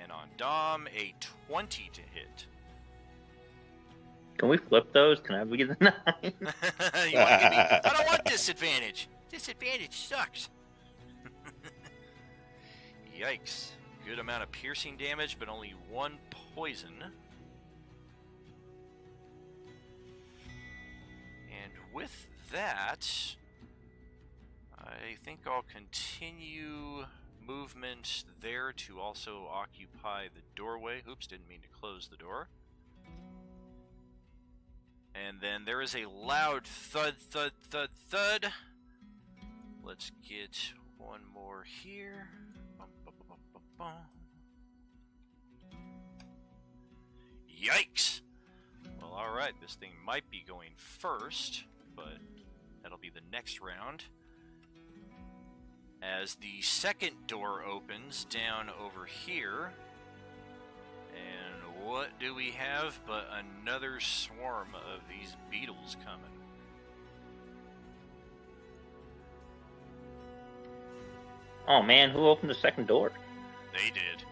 And on Dom, a 20 to hit. Can we flip those? Can I be the 9? You wanna give me... I don't want disadvantage. Disadvantage sucks. Yikes. Good amount of piercing damage, but only 1 poison. And with that, I think I'll continue movement there to also occupy the doorway. Oops, didn't mean to close the door. And then there is a loud thud, thud, thud, thud. Let's get one more here. Bum, bum, bum, bum, bum. Yikes! Well, alright, this thing might be going first, but that'll be the next round. As the second door opens down over here. And what do we have but another swarm of these beetles coming? Oh man, who opened the second door? They did.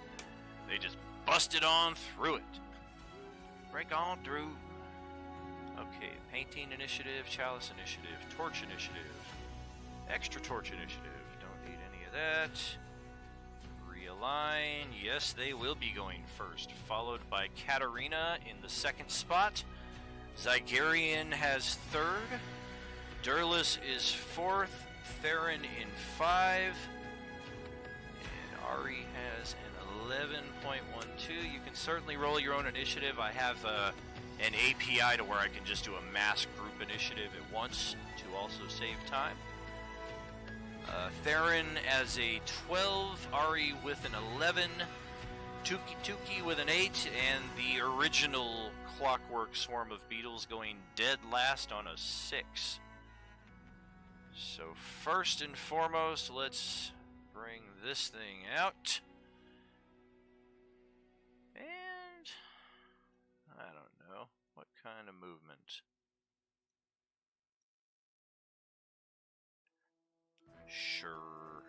They just busted on through it. Break on through. Okay, painting initiative, chalice initiative, torch initiative, extra torch initiative. Don't need any of that. Realign. Yes, they will be going first, followed by Katarina in the second spot. Zygarian has third. Durlus is fourth. Theron in 5. And Ari has an 11.12. You can certainly roll your own initiative. I have an API to where I can just do a mass group initiative at once to also save time. Theron as a 12, Ari with an 11, Tuki with an 8, and the original Clockwork Swarm of Beetles going dead last on a 6. So first and foremost, let's bring this thing out. And I don't know, what kind of movement? Sure.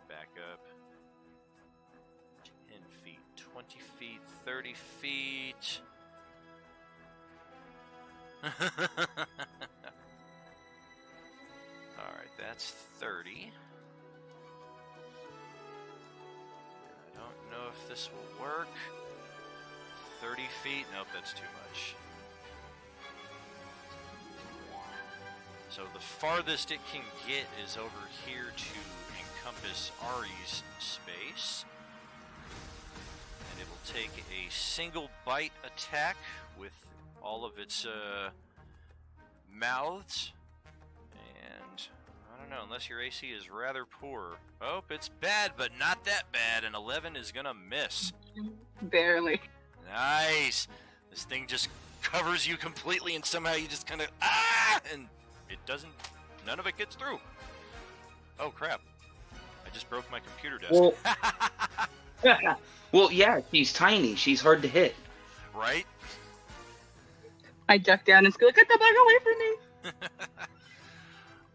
Back up. 10 feet, 20 feet, 30 feet. Alright, that's 30. I don't know if this will work. 30 feet? Nope, that's too much. So the farthest it can get is over here to encompass Ari's space. And it will take a single bite attack with all of its mouths. And I don't know, unless your AC is rather poor. Oh, it's bad, but not that bad. An 11 is gonna miss. Barely. Nice. This thing just covers you completely, and somehow you just kind of and it doesn't. None of it gets through. Oh crap! I just broke my computer desk. Well, yeah, she's tiny. She's hard to hit. Right? I duck down and squeal, "Get the bug away from me!"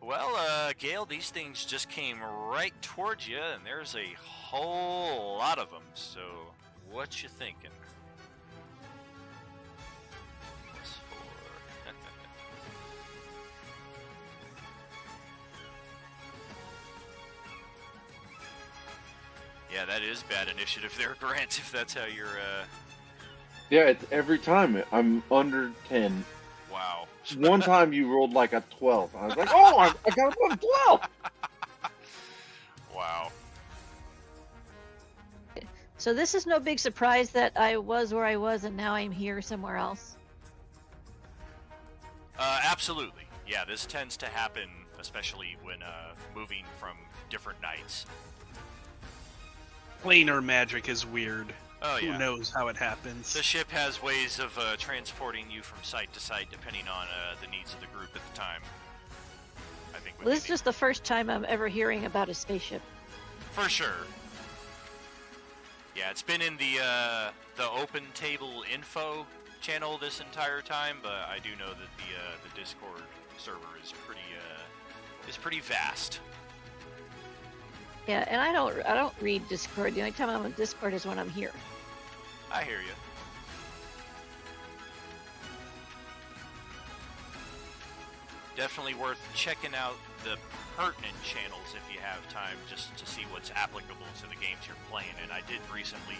Well, Gale, these things just came right towards you, and there's a whole lot of them. So, what you thinking? Yeah, that is bad initiative there, Grant, if that's how you're, Yeah, it's every time I'm under 10. Wow. One time you rolled like a 12. I was like, oh, I got above 12! Wow. So this is no big surprise that I was where I was and now I'm here somewhere else. Absolutely. Yeah, this tends to happen, especially when moving from different nights. Planar magic is weird. Oh, yeah. Who knows how it happens? The ship has ways of transporting you from site to site depending on the needs of the group at the time. I think. Well, this is just the first time I'm ever hearing about a spaceship. For sure. Yeah, it's been in the open table info channel this entire time, but I do know that the Discord server is pretty vast. Yeah, and I don't read Discord. The only time I'm on Discord is when I'm here. I hear you. Definitely worth checking out the pertinent channels if you have time, just to see what's applicable to the games you're playing. And I did recently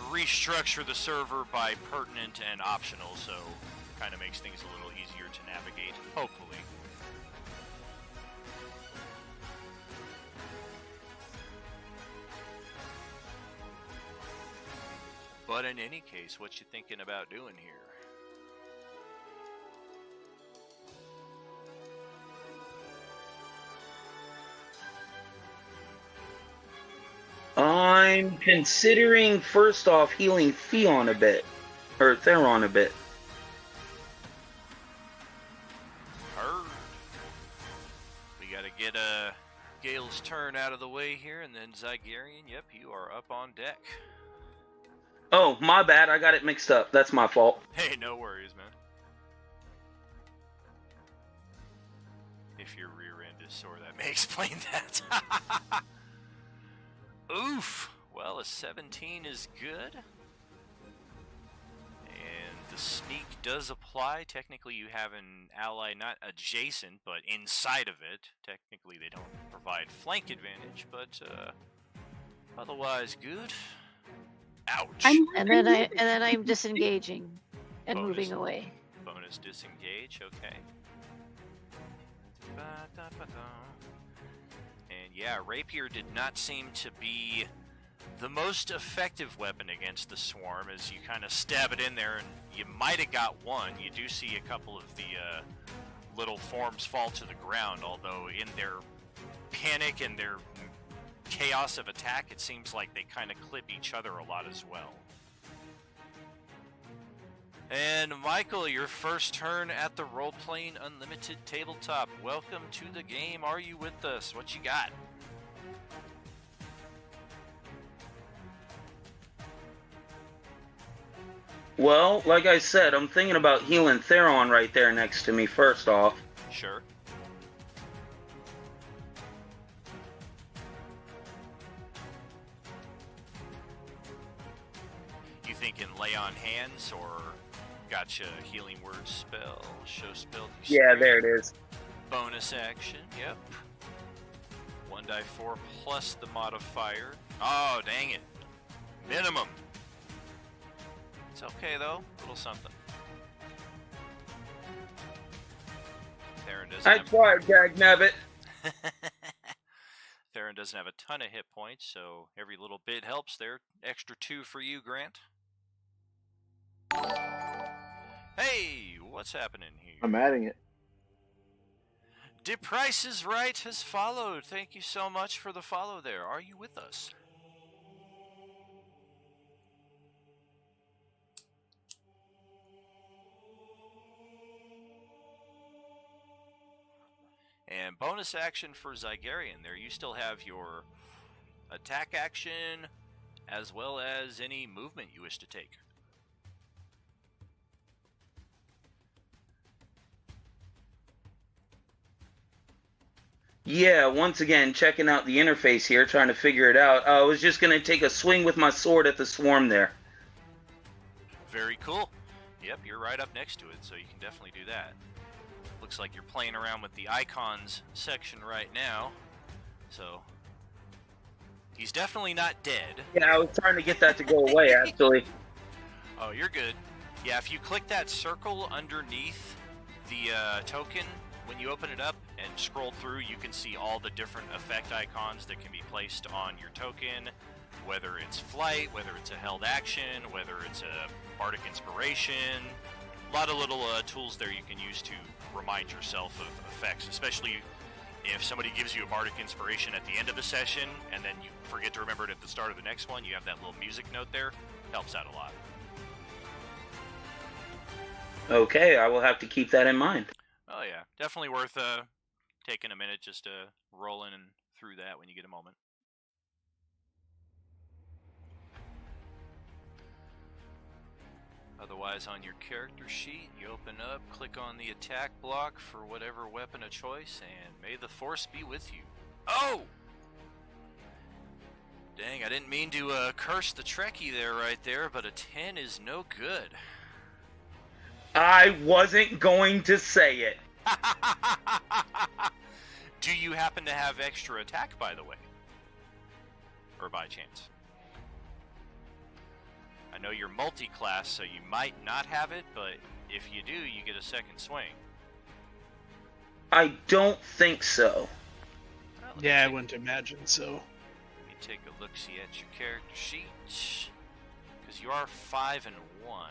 restructure the server by pertinent and optional, so kind of makes things a little easier to navigate, hopefully. But in any case, what you thinking about doing here? I'm considering first off healing Theon a bit, or Theron a bit. Heard. We gotta get Gale's turn out of the way here, and then Zygerian, yep, you are up on deck. Oh, my bad, I got it mixed up. That's my fault. Hey, no worries, man. If your rear end is sore, that may explain that. Oof. Well, a 17 is good. And the sneak does apply. Technically, you have an ally not adjacent, but inside of it. Technically, they don't provide flank advantage, but otherwise good. Ouch. And then I'm disengaging and Bonus. moving away. Bonus disengage, okay. And yeah, Rapier did not seem to be the most effective weapon against the Swarm, as you kind of stab it in there and you might have got one. You do see a couple of the little forms fall to the ground, although in their panic and their chaos of attack, it seems like they kind of clip each other a lot as well. And Michael, your first turn at the Roleplaying Unlimited tabletop. Welcome to the game. Are you with us? What you got? Well, like I said, I'm thinking about healing Theron right there next to me first off. Sure. You thinking lay on hands or gotcha healing word spell, show spell? Yeah, there it is. Bonus action, yep. 1d4 plus the modifier. Oh, dang it. Minimum. It's okay though, a little something. Theron doesn't I tried, Dagnabbit. Theron doesn't have a ton of hit points, so every little bit helps there. Extra 2 for you, Grant. Hey, what's happening here? I'm adding it. De Price is Right has followed. Thank you so much for the follow there. Are you with us? And bonus action for Zygerian there. You still have your attack action as well as any movement you wish to take. Yeah, once again, checking out the interface here, trying to figure it out. I was just going to take a swing with my sword at the swarm there. Very cool. Yep, you're right up next to it, so you can definitely do that. Looks like you're playing around with the icons section right now. So, he's definitely not dead. Yeah, I was trying to get that to go away, actually. Oh, you're good. Yeah, if you click that circle underneath the token, when you open it up and scroll through, you can see all the different effect icons that can be placed on your token, whether it's flight, whether it's a held action, whether it's a bardic inspiration. A lot of little tools there you can use to remind yourself of effects, especially if somebody gives you a bardic inspiration at the end of the session and then you forget to remember it at the start of the next one. You have that little music note there. Helps out a lot. Okay, I will have to keep that in mind. Oh yeah, definitely worth taking a minute just to roll in and through that when you get a moment. Otherwise, on your character sheet, you open up, click on the attack block for whatever weapon of choice, and may the force be with you. Oh! Dang, I didn't mean to curse the Trekkie there right there, but a 10 is no good. I wasn't going to say it. Do you happen to have extra attack, by the way? Or by chance? I know you're multi-class, so you might not have it, but if you do, you get a second swing. I don't think so. Well, Yeah, I wouldn't imagine so. Let me take a look-see at your character sheet. Because you are 5 and 1.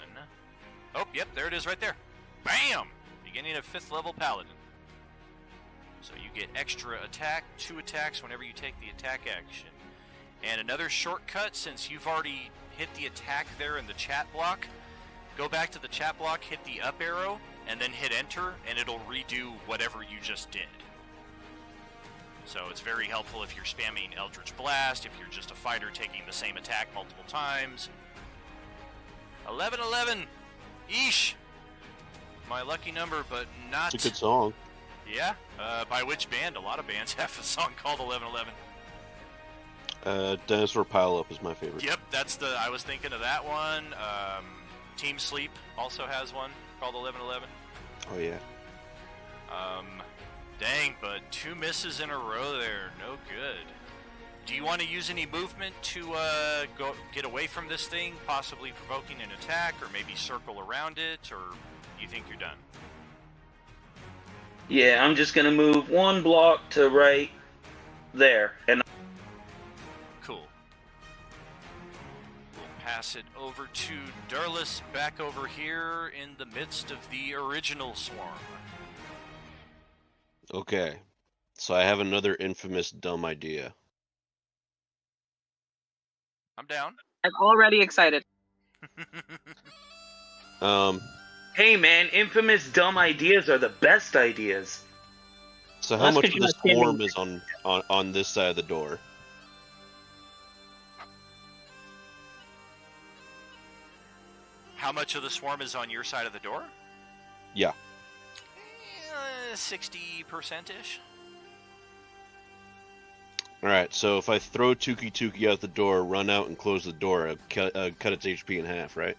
Oh, yep, there it is right there. Bam! Beginning of 5th level Paladin. So you get extra attack, 2 attacks whenever you take the attack action. And another shortcut, since you've already hit the attack there in the chat block, go back to the chat block, hit the up arrow, and then hit enter, and it'll redo whatever you just did. So it's very helpful if you're spamming Eldritch Blast, if you're just a fighter taking the same attack multiple times. 11-11! Eesh! My lucky number, but not... It's a good song. Yeah? By which band? A lot of bands have a song called 11-11. Dinosaur Pile Up is my favorite. Yep, that's the... I was thinking of that one. Team Sleep also has one called 11-11. Oh, yeah. Dang, but 2 misses in a row there. No good. Do you want to use any movement to go get away from this thing, possibly provoking an attack, or maybe circle around it, or you think you're done? Yeah, I'm just gonna move 1 block to right there, and Cool. We'll pass it over to Durlus back over here in the midst of the original swarm. Okay. So I have another infamous dumb idea. I'm down. I'm already excited. hey man, infamous dumb ideas are the best ideas. So Well, how that's much 'cause of you're the not standing- swarm is on this side of the door? How much of the swarm is on your side of the door? Yeah. 60%-ish. Alright, so if I throw Tuki Tuki out the door, run out and close the door, I cut its HP in half, right?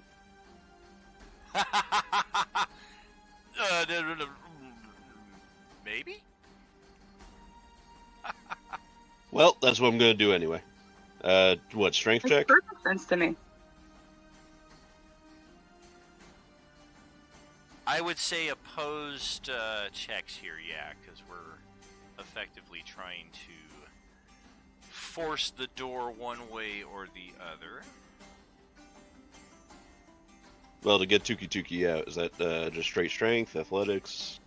Maybe? Well, that's what I'm gonna do anyway. What, strength Makes check? perfect sense to me. I would say opposed checks here, yeah, because we're effectively trying to force the door one way or the other. Well, to get Tuki Tuki out, is that just straight strength, athletics?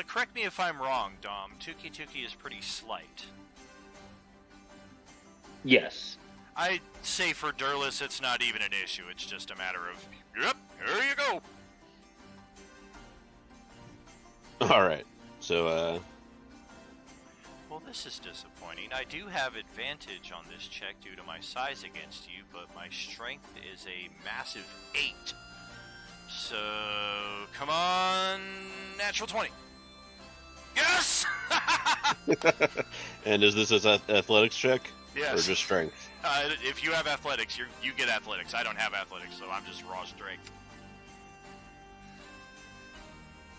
Correct me if I'm wrong, Dom. Tuki Tuki is pretty slight. Yes. I'd say for Durlus, it's not even an issue. It's just a matter of, yep, here you go. Alright, so, Well, this is disappointing. I do have advantage on this check due to my size against you, but my strength is a massive 8. So, come on, natural 20. Yes! and is this an athletics check? Yes. Or just strength? If you have athletics, you get athletics. I don't have athletics, so I'm just raw strength.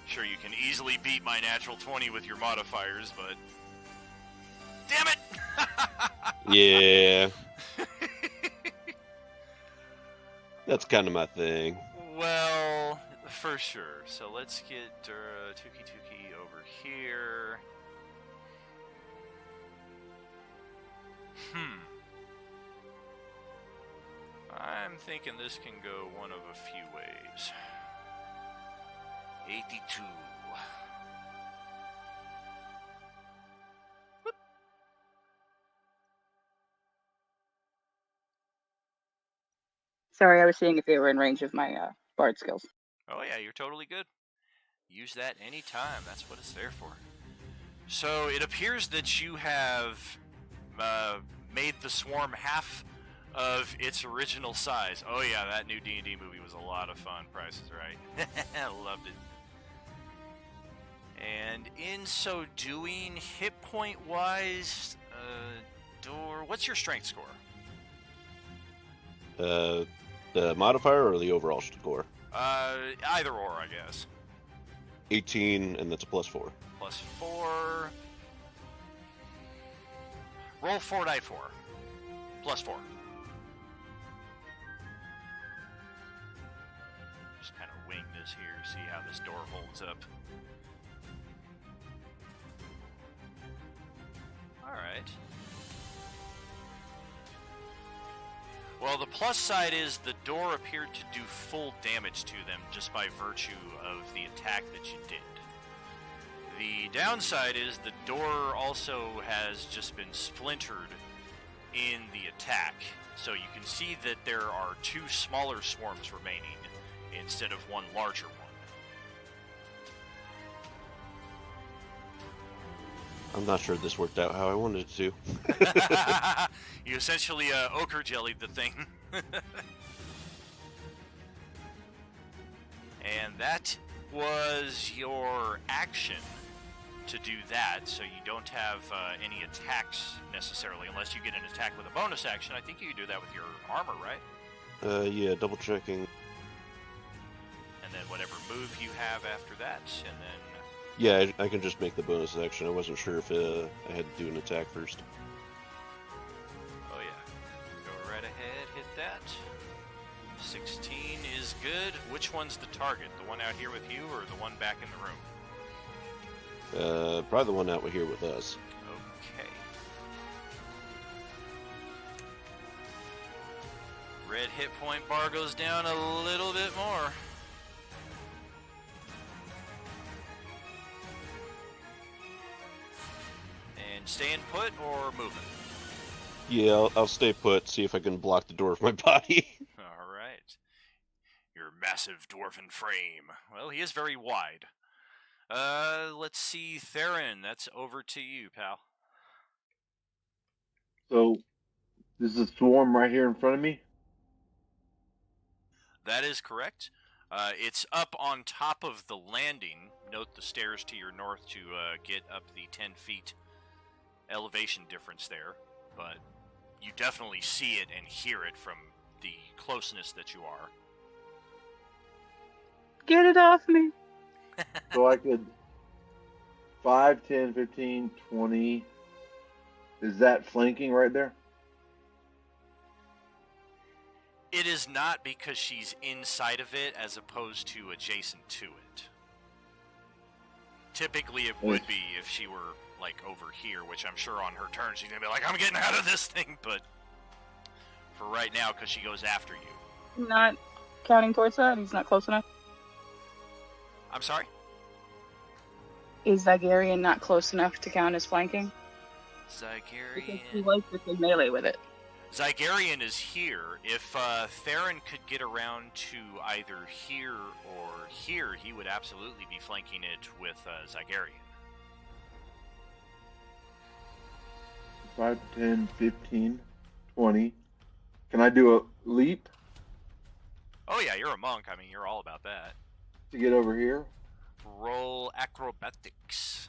Sure, you can easily beat my natural 20 with your modifiers, but... Damn it! Yeah. That's kind of my thing. Well, for sure. So let's get Tuki Tuki over here. I'm thinking this can go one of a few ways. 82. Sorry, I was seeing if they were in range of my bard skills. Oh yeah, you're totally good. Use that anytime. That's what it's there for. So it appears that you have made the swarm half of its original size. Oh yeah, that new D&D movie was a lot of fun. Price is Right. Loved it. And in so doing, hit point wise, Door, what's your strength score? The modifier or the overall score? Either or, I guess. 18, and that's a +4. +4. Roll 4d4. +4. Just kind of wing this here, see how this door holds up. Alright. Well, the plus side is the door appeared to do full damage to them just by virtue of the attack that you did. The downside is the door also has just been splintered in the attack. So you can see that there are 2 smaller swarms remaining instead of one larger one. I'm not sure this worked out how I wanted it to. You essentially ochre jellied the thing. And that was your action to do that, so you don't have any attacks necessarily, unless you get an attack with a bonus action. I think you can do that with your armor, right? Yeah, double checking. And then whatever move you have after that, and then... Yeah, I can just make the bonus action. I wasn't sure if I had to do an attack first. Oh yeah. Go right ahead, hit that. 16 is good. Which one's the target? The one out here with you, or the one back in the room? Probably the one out here with us. Okay. Red hit point bar goes down a little bit more. And staying put or moving? Yeah, I'll stay put, see if I can block the door with my body. Alright. Your massive dwarven frame. Well, he is very wide. Let's see, Theron, that's over to you, pal. So, this is a swarm right here in front of me? That is correct. It's up on top of the landing. Note the stairs to your north to get up the 10 feet elevation difference there. But you definitely see it and hear it from the closeness that you are. Get it off me. So I could 5, 10, 15, 20. Is that flanking right there? It is not, because she's inside of it as opposed to adjacent to it. Typically it would be if she were like over here, which I'm sure on her turn she's gonna be like, I'm getting out of this thing, but for right now, because she goes after you. Not counting towards that? He's not close enough? I'm sorry? Is Zygarian not close enough to count as flanking? Zygarian... He was within melee with it. Zygarian is here. If Theron could get around to either here or here, he would absolutely be flanking it with Zygarian. 5, 10, 15, 20. Can I do a leap Oh yeah, you're a monk. I mean, you're all about that. to get over here? Roll acrobatics.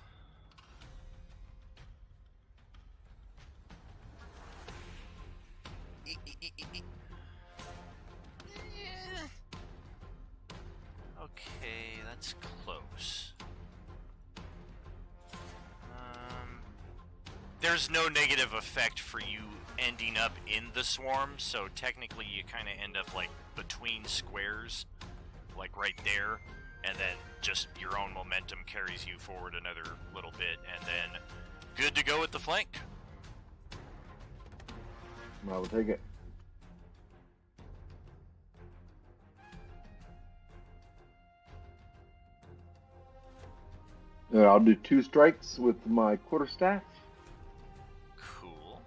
Okay, that's close. There's no negative effect for you ending up in the swarm, so technically you kind of end up like between squares, like right there, and then just your own momentum carries you forward another little bit, and then good to go with the flank. I will take it. I'll do 2 strikes with my quarterstaff. Cool.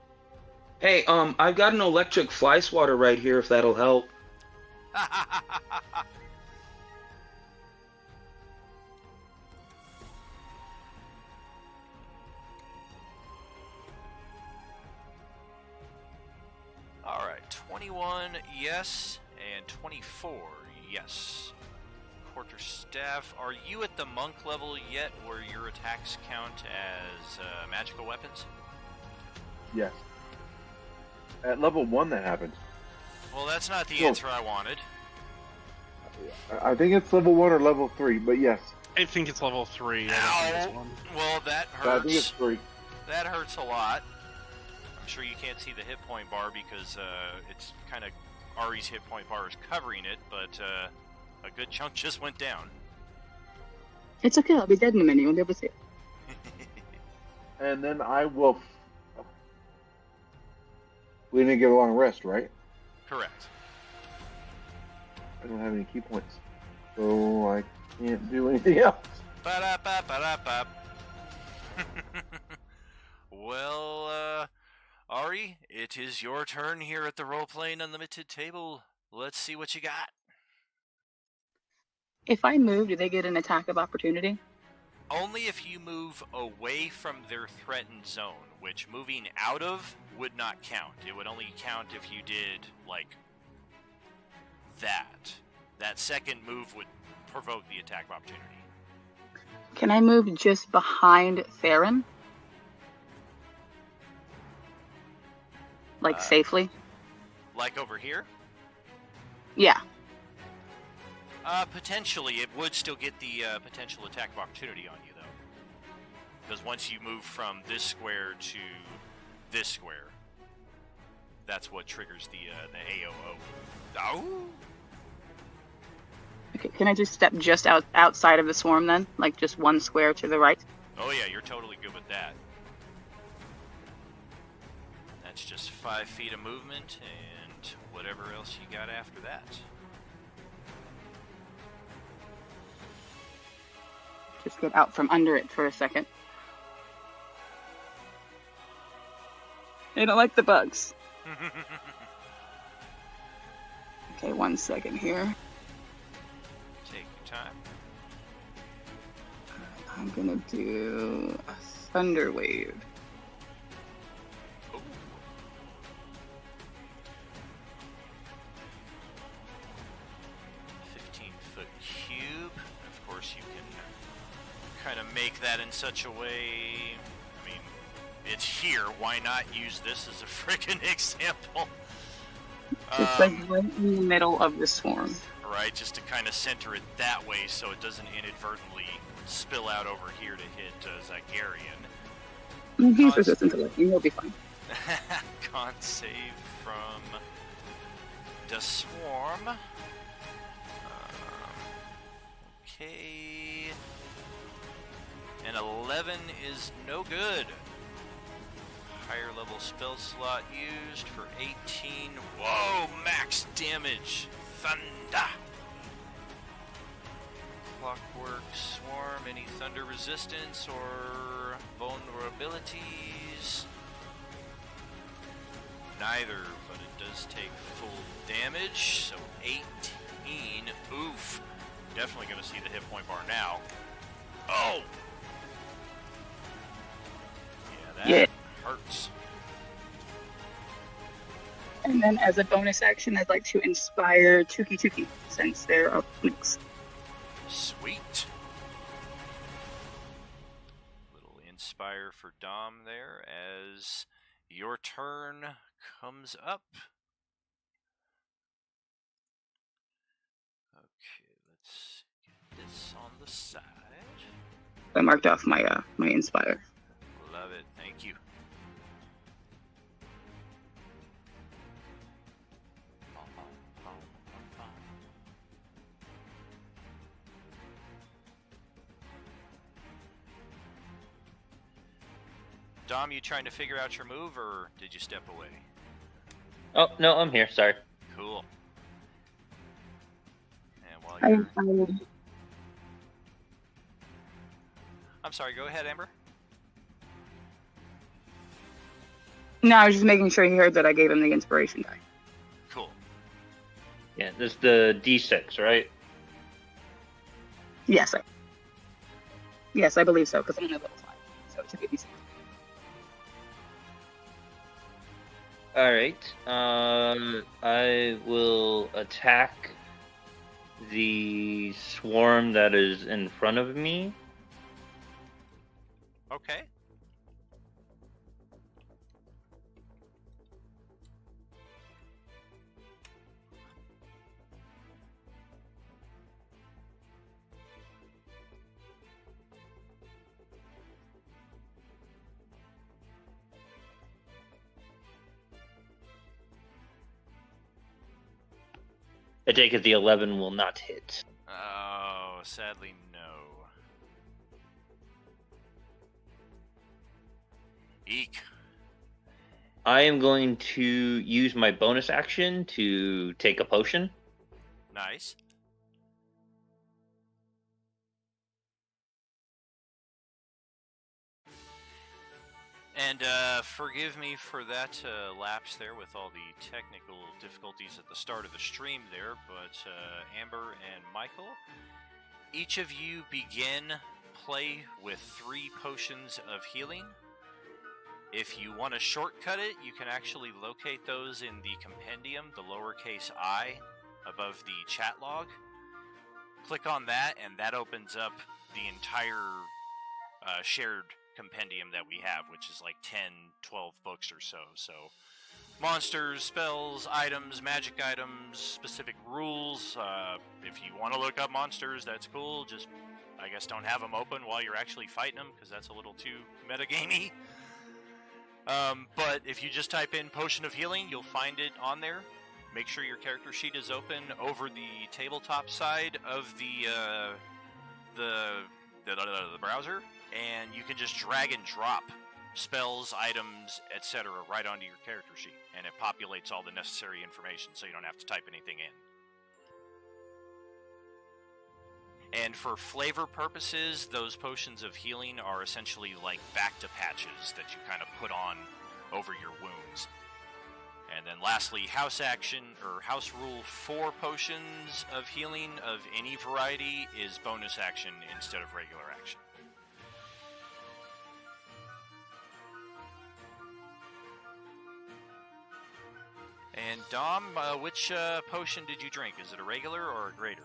Hey, I've got an electric fly swatter right here if that'll help. Alright. 21, yes, and 24, yes. Quarterstaff, are you at the monk level yet where your attacks count as magical weapons? Yes. At level 1 that happens. Well, that's not the No. answer I wanted. I think it's level 1 or level 3, but yes. I think it's level 3. I don't think it's 1. Well, that But I think it's hurts. 3. That hurts a lot. I'm sure you can't see the hit point bar because it's kind of Ari's hit point bar is covering it, but a good chunk just went down. It's okay. I'll be dead in a minute. You won't be able to see it. And then I will... We didn't get a long rest, right? Correct. I don't have any key points. So I can't do anything else. Ba-da-ba-ba-da-ba. Well, Ari, it is your turn here at the Roleplaying Unlimited table. Let's see what you got. If I move, do they get an attack of opportunity? Only if you move away from their threatened zone, which moving out of would not count. It would only count if you did, like, that. That second move would provoke the attack of opportunity. Can I move just behind Theron? Like, safely? Like over here? Yeah. Potentially, it would still get the potential attack of opportunity on you, though. Because once you move from this square to this square, that's what triggers the AOO. Oh! Okay, can I just step just outside of the swarm then? Like, just one square to the right? Oh yeah, you're totally good with that. That's just 5 feet of movement, and whatever else you got after that. Just get out from under it for a second. I don't like the bugs. Okay, 1 second here. Take your time. I'm gonna do a thunder wave. Oh. .15-foot cube. Of course, you can kind of make that in such a way. I mean, it's here. Why not use this as a freaking example? It's like right in the middle of the swarm. Right, just to kind of center it that way so it doesn't inadvertently spill out over here to hit Zagarian. He's resistant to lightning. He'll be fine. Con save from the swarm. Okay. And 11 is no good. Higher level spell slot used for 18. Whoa, max damage. Thunder. Clockwork Swarm, any thunder resistance or vulnerabilities? Neither, but it does take full damage, so 18. Oof. Definitely going to see the hit point bar now. Oh! Yeah, that hurts. And then as a bonus action, I'd like to inspire Tuki Tuki, since they're up next. Sweet. Little inspire for Dom there as your turn comes up. Okay, let's get this on the side. I marked off my my inspire. Love it, thank you. Dom, you trying to figure out your move, or did you step away? Oh, no, I'm here. Sorry. Cool. And while you're... I'm sorry, go ahead, Amber. No, I was just making sure he heard that I gave him the inspiration die. Cool. Yeah, this is the D6, right? Yes, I believe so, because I'm only level 5, so it should be decent. All right. I will attack the swarm that is in front of me. Okay. I take it the 11 will not hit. Oh, sadly, no. Eek. I am going to use my bonus action to take a potion. Nice. And forgive me for that lapse there with all the technical difficulties at the start of the stream there, but Amber and Michael, each of you begin play with 3 potions of healing. If you want to shortcut it, you can actually locate those in the compendium, the lowercase I, above the chat log. Click on that, and that opens up the entire shared compendium that we have, which is like 10, 12 books or so. So monsters, spells, items, magic items, specific rules. If you want to look up monsters, that's cool. Just, I guess, don't have them open while you're actually fighting them, because that's a little too metagamey. But if you just type in Potion of Healing, you'll find it on there. Make sure your character sheet is open over the tabletop side of the browser, and you can just drag and drop spells, items, etc. right onto your character sheet, and it populates all the necessary information so you don't have to type anything in. And for flavor purposes, those potions of healing are essentially like Bacta patches that you kind of put on over your wounds. And then lastly, house action, or house rule, 4 potions of healing of any variety is bonus action instead of regular action. And Dom, which potion did you drink? Is it a regular or a greater?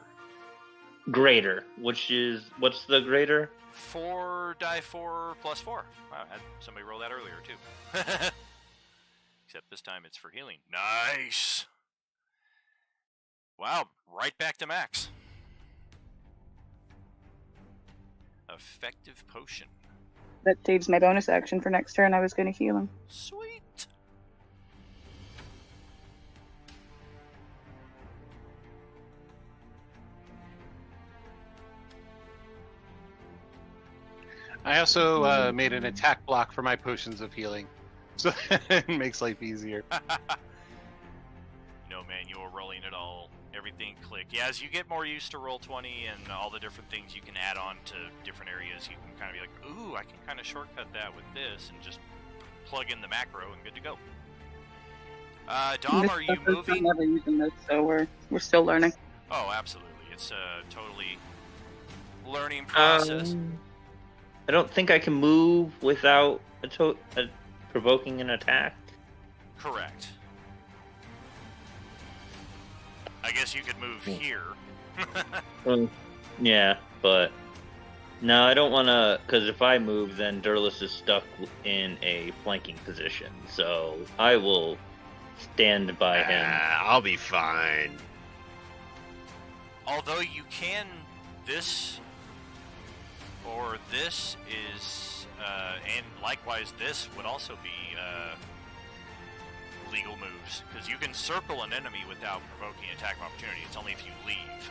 Greater, which is, what's the greater? 4 die 4 plus 4. Wow, I had somebody roll that earlier too. Except this time it's for healing. Nice! Wow, right back to max. Effective potion. That saves my bonus action for next turn. I was going to heal him. Sweet! I also made an attack block for my potions of healing, so it makes life easier. No manual rolling at all. Everything click. Yeah, as you get more used to Roll20 and all the different things you can add on to different areas, you can kind of be like, ooh, I can kind of shortcut that with this, and just plug in the macro and good to go. Dom, are you moving? I'm never using this, so we're still learning. Oh, absolutely. It's a totally learning process. I don't think I can move without provoking an attack. Correct. I guess you could move here. Yeah, but no, I don't want to, because if I move, then Durlus is stuck in a flanking position. So I will stand by him. I'll be fine. Although you can, this or this is, and likewise this would also be legal moves, because you can circle an enemy without provoking attack of opportunity. It's only if you leave.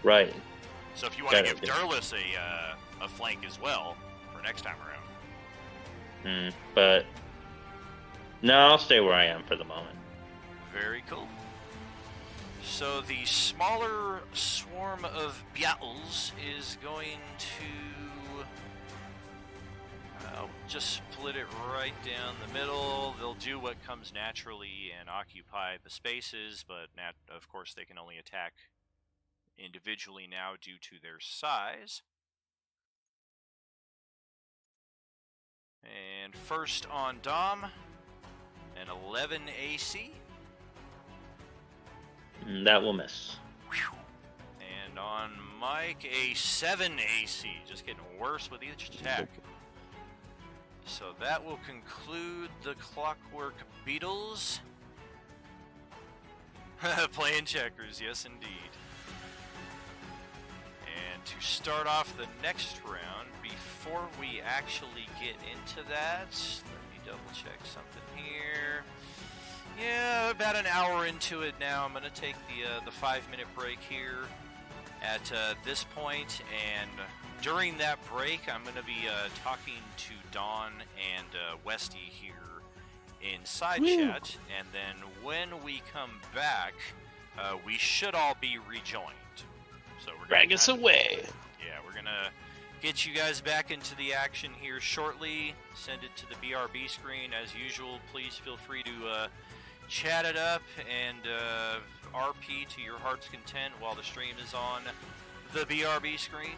Right. So if you want to give Durlus a flank as well for next time around. But no, I'll stay where I am for the moment. Very cool. So the smaller swarm of Beatles is going to just split it right down the middle. They'll do what comes naturally and occupy the spaces, but of course they can only attack individually now due to their size. And first on Dom, An 11 AC. That will miss. And on Mike, a 7 AC. Just getting worse with each attack. So that will conclude the Clockwork Beetles. Playing checkers, yes indeed. And to start off the next round, before we actually get into that, let me double check something here. Yeah, about an hour into it now. I'm going to take the 5-minute break here at this point, and during that break, I'm going to be talking to Dawn and Westy here in side chat, and then when we come back, we should all be rejoined. So we're Drag us away. Yeah, we're gonna get you guys back into the action here shortly. Send it to the BRB screen as usual. Please feel free to chat it up and RP to your heart's content while the stream is on the BRB screen.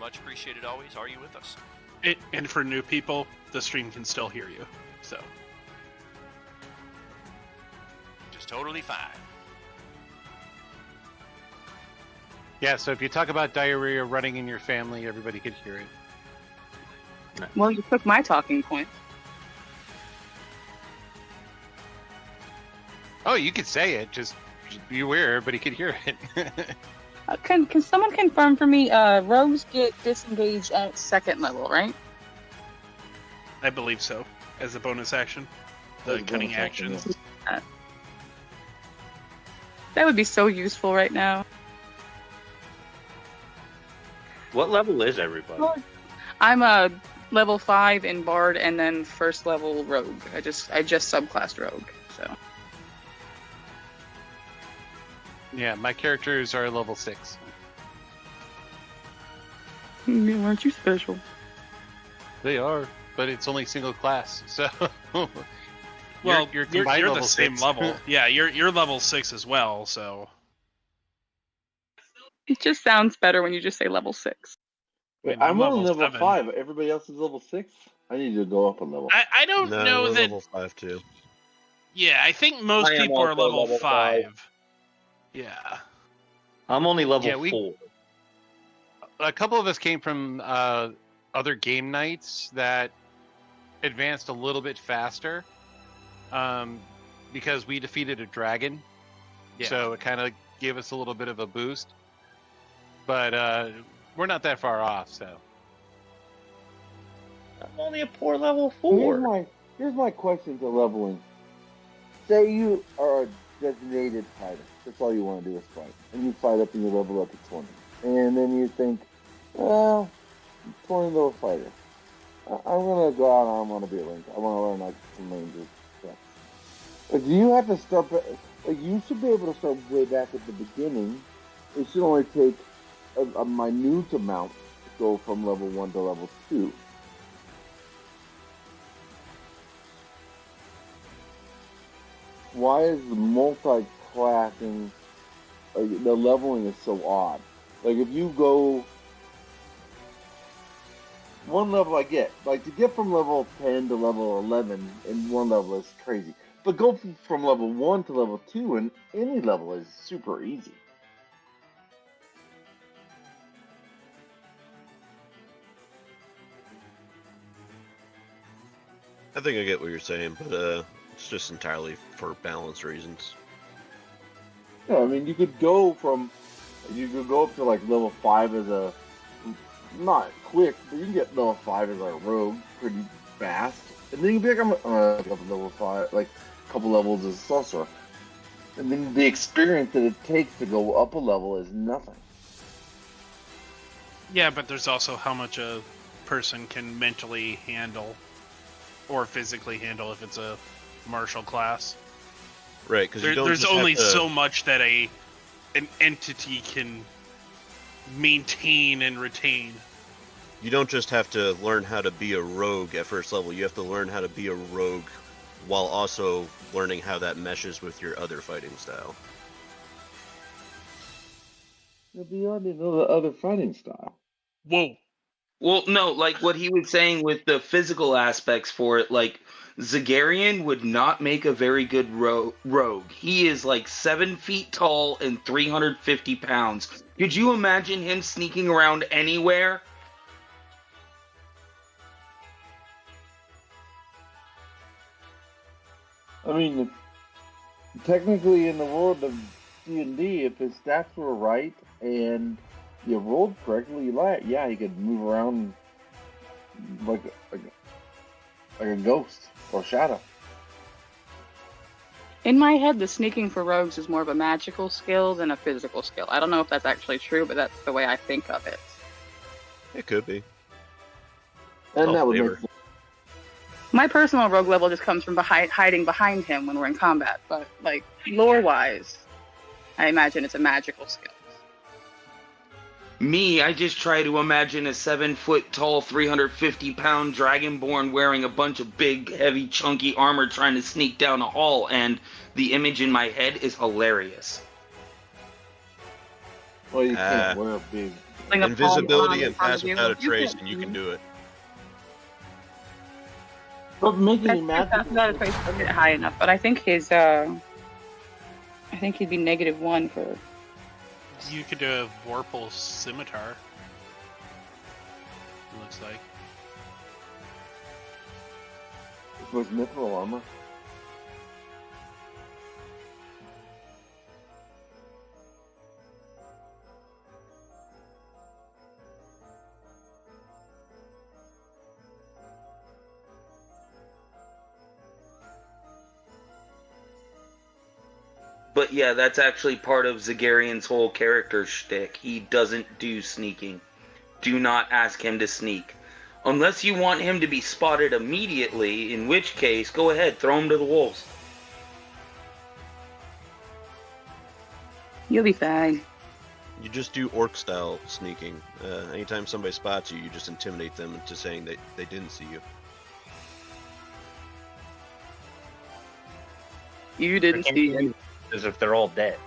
Much appreciated always. Are you with us? And for new people, the stream can still hear you. So. Just totally fine. Yeah, so if you talk about diarrhea running in your family, everybody could hear it. Well, you took my talking point. Oh, you could say it, just be aware everybody could hear it. Can someone confirm for me? Rogues get disengaged at 2nd level, right? I believe so, as a bonus action. The cunning action. That would be so useful right now. What level is everybody? I'm a level 5 in Bard and then 1st level Rogue. I just subclassed Rogue, so. Yeah, my characters are level 6. Aren't you special? They are, but it's only single class, so. Well, you're you're level the same 6. level. Yeah, you're level 6 as well, so. It just sounds better when you just say level 6. Wait, I mean, I'm only level 7. 5. Everybody else is level 6? I need to go up a level. I don't know we're that. level 5 too. Yeah, I think most I am people are also level level 5. Yeah. I'm only level Yeah, 4. A couple of us came from other game nights that advanced a little bit faster because we defeated a dragon. Yeah. So it kind of gave us a little bit of a boost. But we're not that far off, so. I'm only a poor level 4. Here's my question to leveling. Say you are a designated fighter. That's all you want to do is fight. And you fight up and you level up to 20. And then you think, well, 20 level fighter. I'm going to go out and I want to be a ranger. I want to learn like some ranger stuff. But do you have to start, like you should be able to start way back at the beginning. It should only take a minute amount to go from level 1 to level 2. Why is the multi-classing, the leveling is so odd? Like if you go one level, I get. Like to get from level 10 to level 11 in one level is crazy. But go from level 1 to level 2 in any level is super easy. I think I get what you're saying, but it's just entirely for balance reasons. No, I mean you could go up to like level 5 as a, not quick, but you can get level 5 as a rogue pretty fast. And then you can become level 5, like a couple levels as a sorcerer. And then the experience that it takes to go up a level is nothing. Yeah, but there's also how much a person can mentally handle or physically handle if it's a martial class. Right, because there's only so much that an entity can maintain and retain. You don't just have to learn how to be a rogue at first level. You have to learn how to be a rogue while also learning how that meshes with your other fighting style. You already know the other fighting style. Whoa. Well, no, like what he was saying with the physical aspects for it, like Zagarian would not make a very good rogue. He is like 7 feet tall and 350 pounds. Could you imagine him sneaking around anywhere? I mean, technically, in the world of D&D, if his stats were right and you rolled correctly, he could move around like a ghost or shadow. In my head, the sneaking for rogues is more of a magical skill than a physical skill. I don't know if that's actually true, but that's the way I think of it. It could be. And that would flavor. make sense. My personal rogue level just comes from hiding behind him when we're in combat, but like lore-wise, I imagine it's a magical skill. Me, I just try to imagine a 7 foot tall, 350 pound dragonborn wearing a bunch of big, heavy, chunky armor trying to sneak down a hall, and the image in my head is hilarious. Well, you can't wear a big... Like Invisibility and front pass of you. without a You trace, can- and you can do it. But making That's it that's magical... not a trace to get it high enough, but I think his I think he'd be -1 for. You could do a Vorpal Scimitar. It looks like. It was mithril armor. But yeah, that's actually part of Zagarian's whole character shtick. He doesn't do sneaking. Do not ask him to sneak. Unless you want him to be spotted immediately, in which case, go ahead, throw him to the wolves. You'll be fine. You just do orc style sneaking. Anytime somebody spots you, you just intimidate them into saying that they didn't see you. You didn't see it. As if they're all dead.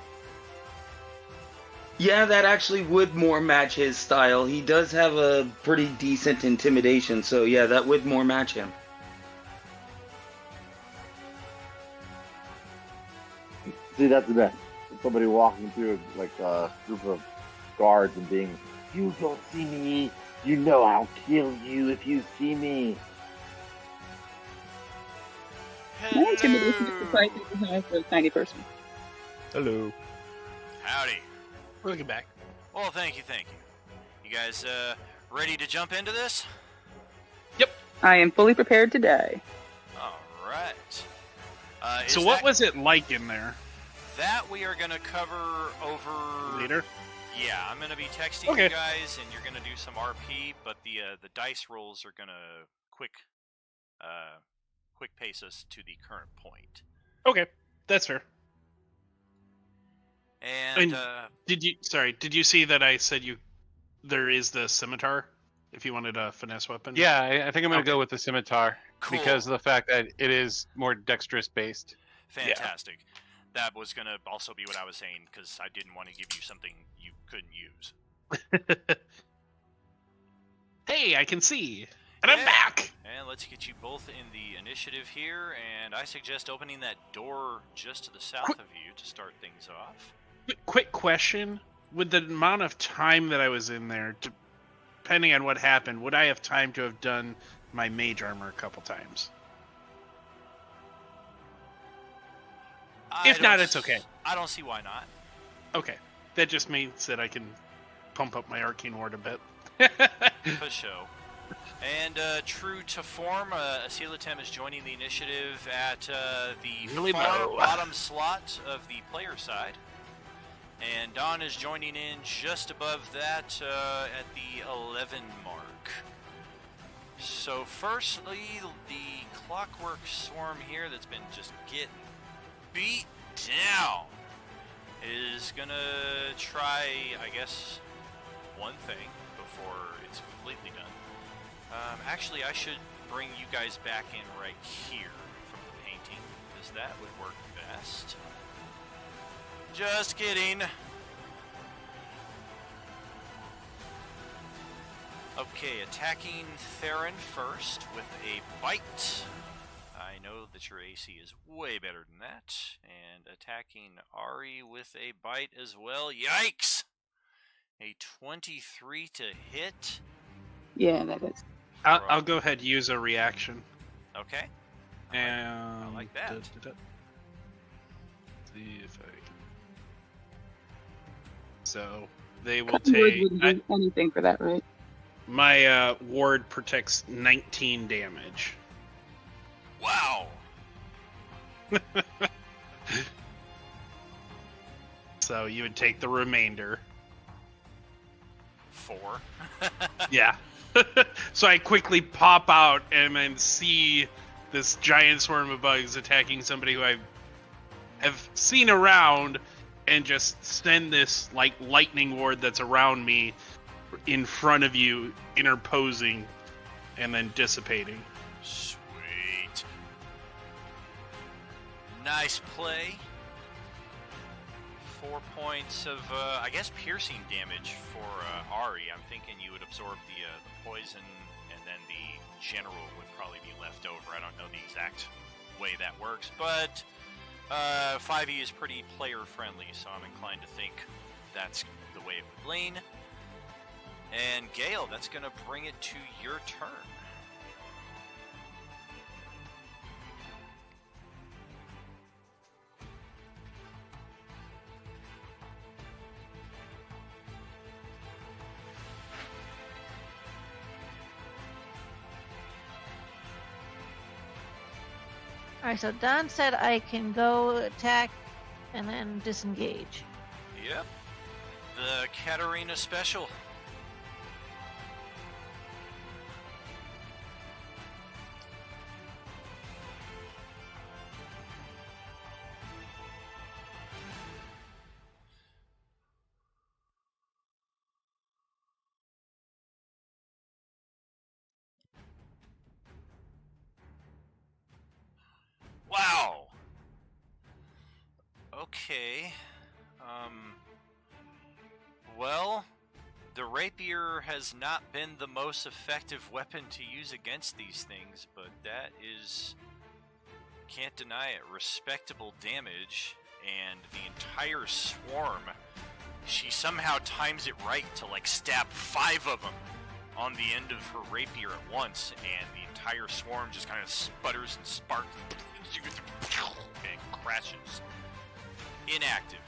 Yeah, that actually would more match his style. He does have a pretty decent intimidation, so yeah, that would more match him. See, that's the best. Somebody walking through like a group of guards and being, "You don't see me. You know I'll kill you if you see me." My intimidation is surprisingly high for a tiny person. Hello. Howdy. Welcome back. Well, thank you. You guys ready to jump into this? I am fully prepared to die. All right. So is what that- was it like in there? That we are going to cover over... Leader? Yeah, I'm going to be texting Okay. you guys, and you're going to do some RP, but the dice rolls are going to quick pace us to the current point. Okay, that's fair. And Did you see that I said there is the scimitar if you wanted a finesse weapon? Yeah, I think I'm going to Okay. go with the scimitar Cool. because of the fact that it is more dexterous based. fantastic. That was going to also be what I was saying, because I didn't want to give you something you couldn't use. Hey, I can see. And I'm Yeah. back. And let's get you both in the initiative here, and I suggest opening that door just to the south of you to start things off. Quick question. With the amount of time that I was in there, depending on what happened, would I have time to have done my mage armor a couple times? If not, it's okay. I don't see why not. Okay. That just means that I can pump up my arcane ward a bit. For show. And true to form, Asilatem is joining the initiative at the Really far low. bottom slot of the player side. And Don is joining in just above that at the 11 mark. So firstly, the Clockwork Swarm here that's been just getting beat down is gonna try, I guess, one thing before it's completely done. Actually, I should bring you guys back in right here from the painting, because that would work best. Just kidding. Okay, attacking Theron first with a bite. I know that your AC is way better than that. And attacking Ari with a bite as well. Yikes! A 23 to hit. Yeah, that is. I'll go ahead and use a reaction. Okay. And I like that. See if I can. So they will Cutting wood take. wouldn't do anything for that, right? My ward protects 19 damage. Wow! So you would take the remainder. 4. Yeah. So I quickly pop out and then see this giant swarm of bugs attacking somebody who I have seen around, and just send this like lightning ward that's around me in front of you, interposing, and then dissipating. Sweet. Nice play. 4 points of, I guess, piercing damage for Ari. I'm thinking you would absorb the poison, and then the general would probably be left over. I don't know the exact way that works, but 5e is pretty player-friendly, so I'm inclined to think that's the way it would lean. And Gale, that's going to bring it to your turn. Alright, so Don said I can go attack and then disengage. Yep. The Katarina special. Wow. Okay. Well, the rapier has not been the most effective weapon to use against these things, but that is, can't deny it, respectable damage. And the entire swarm, she somehow times it right to like stab 5 of them on the end of her rapier at once, and the entire swarm just kind of sputters and sparks and crashes. Inactive.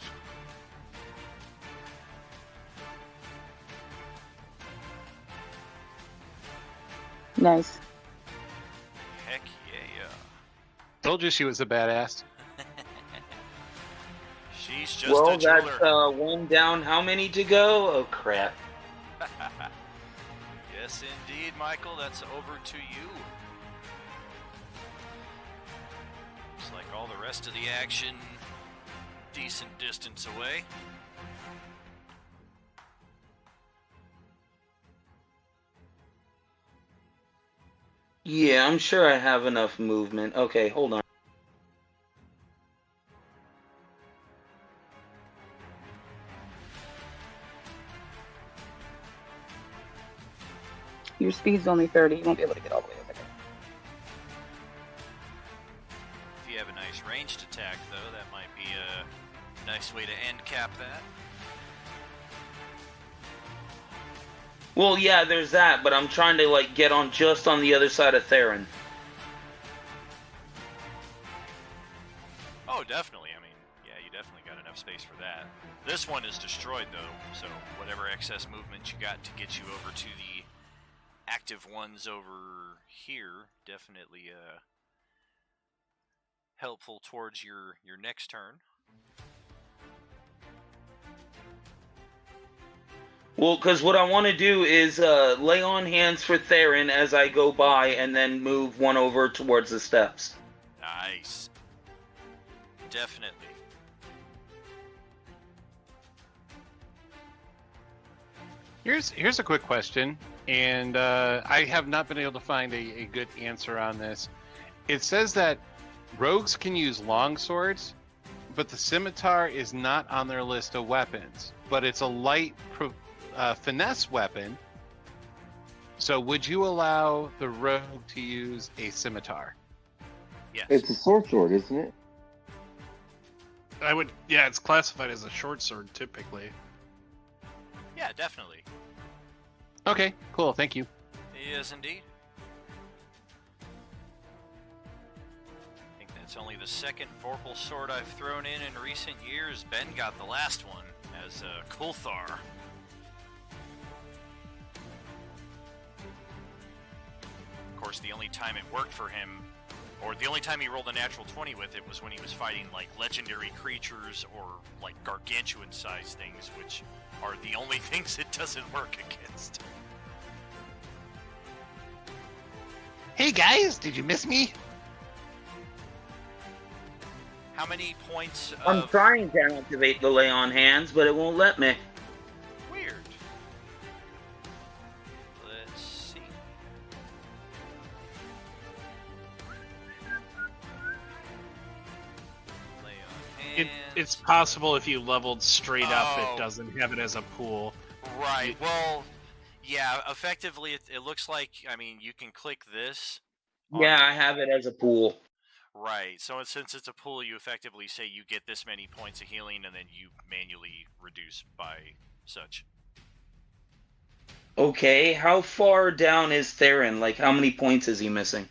Nice. Heck yeah. Told you she was a badass. She's just Well, a jeweler. that's one down. How many to go? Oh, crap. Yes, indeed, Michael. That's over to you. Looks like all the rest of the action decent distance away. Yeah, I'm sure I have enough movement. Okay, hold on. Your speed's only 30. You won't be able to get all the way over there. If you have a nice ranged attack, though, that might be a nice way to end cap that. Well, yeah, there's that, but I'm trying to, like, get on just on the other side of Theron. Oh, definitely. I mean, yeah, you definitely got enough space for that. This one is destroyed, though, so whatever excess movement you got to get you over to the active ones over here, definitely helpful towards your next turn. Well, because what I want to do is lay on hands for Theron as I go by and then move one over towards the steps. Nice. Definitely. Here's a quick question, and I have not been able to find a good answer on this. It says that rogues can use long swords, but the scimitar is not on their list of weapons. But it's a light finesse weapon. So would you allow the rogue to use a scimitar? Yes. It's a sword, isn't it? I would. Yeah, it's classified as a short sword typically. Yeah, definitely. Okay, cool. Thank you. Yes, indeed. I think that's only the second Vorpal sword I've thrown in recent years. Ben got the last one as Kulthar. Of course, the only time it worked for him, or the only time he rolled a natural 20 with it, was when he was fighting like legendary creatures or like gargantuan-sized things, which are the only things it doesn't work against. Hey guys, did you miss me? How many points I'm of... trying to activate the lay on hands, but it won't let me. Weird. Let's see. Lay on hands. It's possible if you leveled straight up, Oh. it doesn't have it as a pool. Right. Well, yeah. Effectively, it looks like. I mean, you can click this. Yeah, I have it as a pool. Right. So since it's a pool, you effectively say you get this many points of healing, and then you manually reduce by such. Okay, how far down is Theron? Like, how many points is he missing?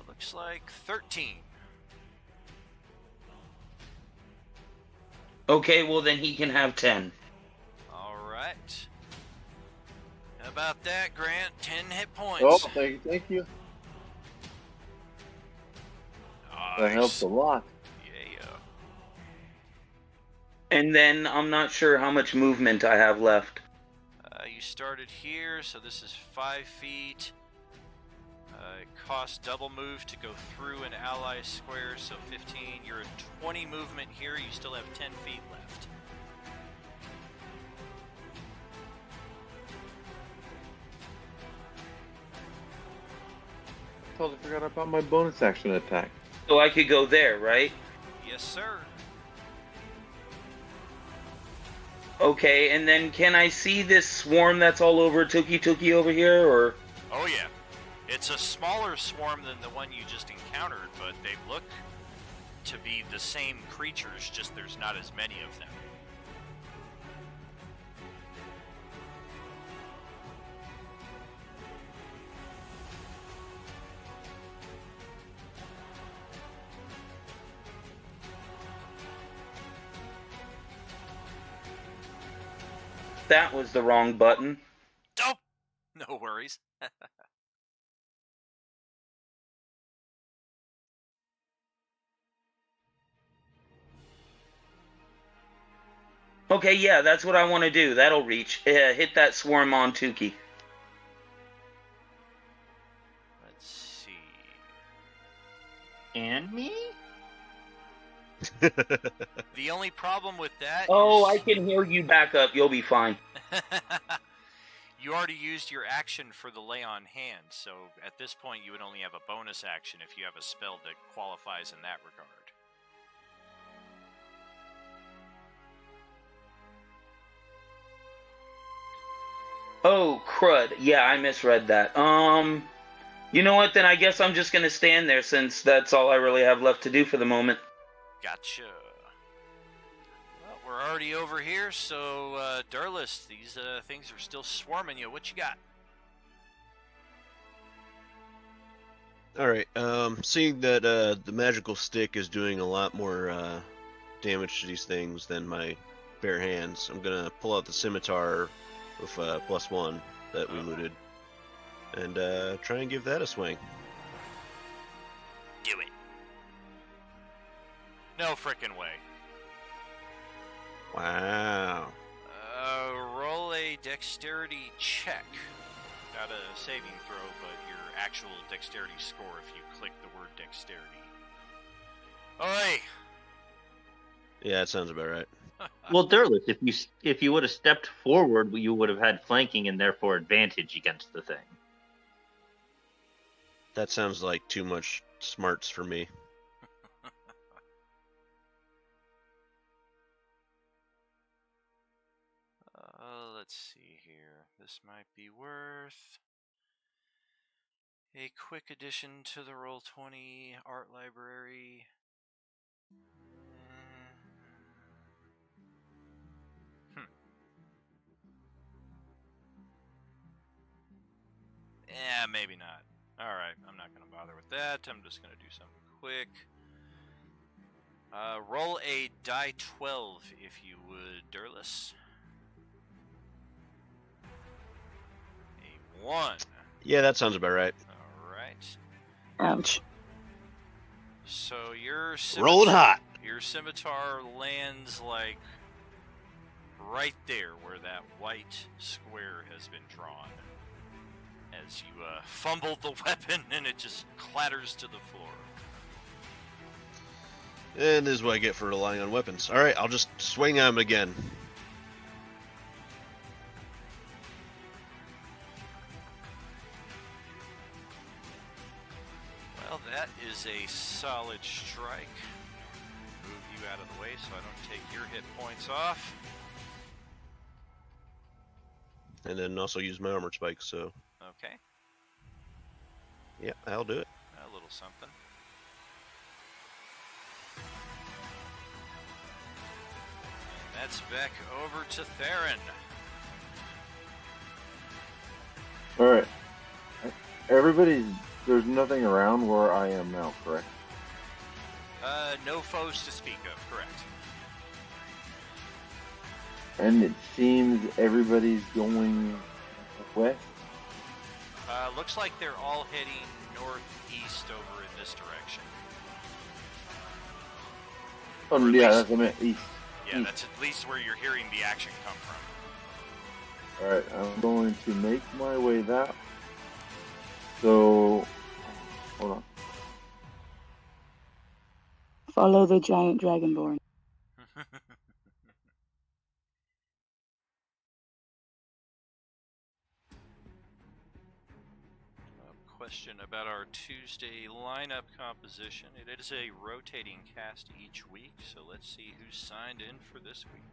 Looks like 13. Okay, well then he can have 10. All right. How about that, Grant? 10 hit points. Oh, thank you. That helps Nice. a lot. Yeah. And then I'm not sure how much movement I have left. You started here, so this is 5 feet. It costs double move to go through an ally square, so 15. You're at 20 movement here. You still have 10 feet left. Totally forgot about my bonus action attack. So I could go there, right? Yes, sir. Okay, and then can I see this swarm that's all over Tuki over here, or? Oh, yeah. It's a smaller swarm than the one you just encountered, but they look to be the same creatures, just there's not as many of them. That was the wrong button. Oh, no worries. Okay, yeah, that's what I want to do. That'll reach. Hit that swarm on Tuki. Let's see. And me? The only problem with that Oh, I is... can heal you back up. You'll be fine. You already used your action for the lay on hand, so at this point you would only have a bonus action if you have a spell that qualifies in that regard. Oh, crud. Yeah, I misread that. You know what? Then I guess I'm just gonna stand there since that's all I really have left to do for the moment. Gotcha. Well, we're already over here, so Durlus, these things are still swarming you. What you got? Alright, seeing that the magical stick is doing a lot more damage to these things than my bare hands, I'm gonna pull out the scimitar with +1 that we looted and try and give that a swing. Do it. No frickin' way. Wow. Roll a dexterity check. Not a saving throw, but your actual dexterity score if you click the word dexterity. Oi! Yeah, that sounds about right. Well, Durlus, if you would have stepped forward, you would have had flanking and therefore advantage against the thing. That sounds like too much smarts for me. Let's see here. This be worth a quick addition to the Roll20 art library. Yeah, maybe not. Alright, I'm not going to bother with that. I'm just going to do something quick. Roll a die 12, if you would, Durlus. A 1. Yeah, that sounds about right. Alright. Ouch. So your Rolling hot. Your scimitar lands like right there where that white square has been drawn. As you fumble the weapon and it just clatters to the floor. And this is what I get for relying on weapons. Alright, I'll just swing at him again. Well, that is a solid strike. Move you out of the way so I don't take your hit points off. And then also use my armor spike, so... Okay. Yeah, I'll do it. A little something. And that's back over to Theron. Alright. There's nothing around where I am now, correct? No foes to speak of, correct. And it seems everybody's going west? Looks like they're all heading northeast over in this direction. Oh, yeah, that's what I meant, east. Yeah, East. that's at least where you're hearing the action come from. Alright, I'm going to make my way that. So, hold on. Follow the giant dragonborn. Question about our Tuesday lineup composition. It is a rotating cast each week, so let's see who's signed in for this week.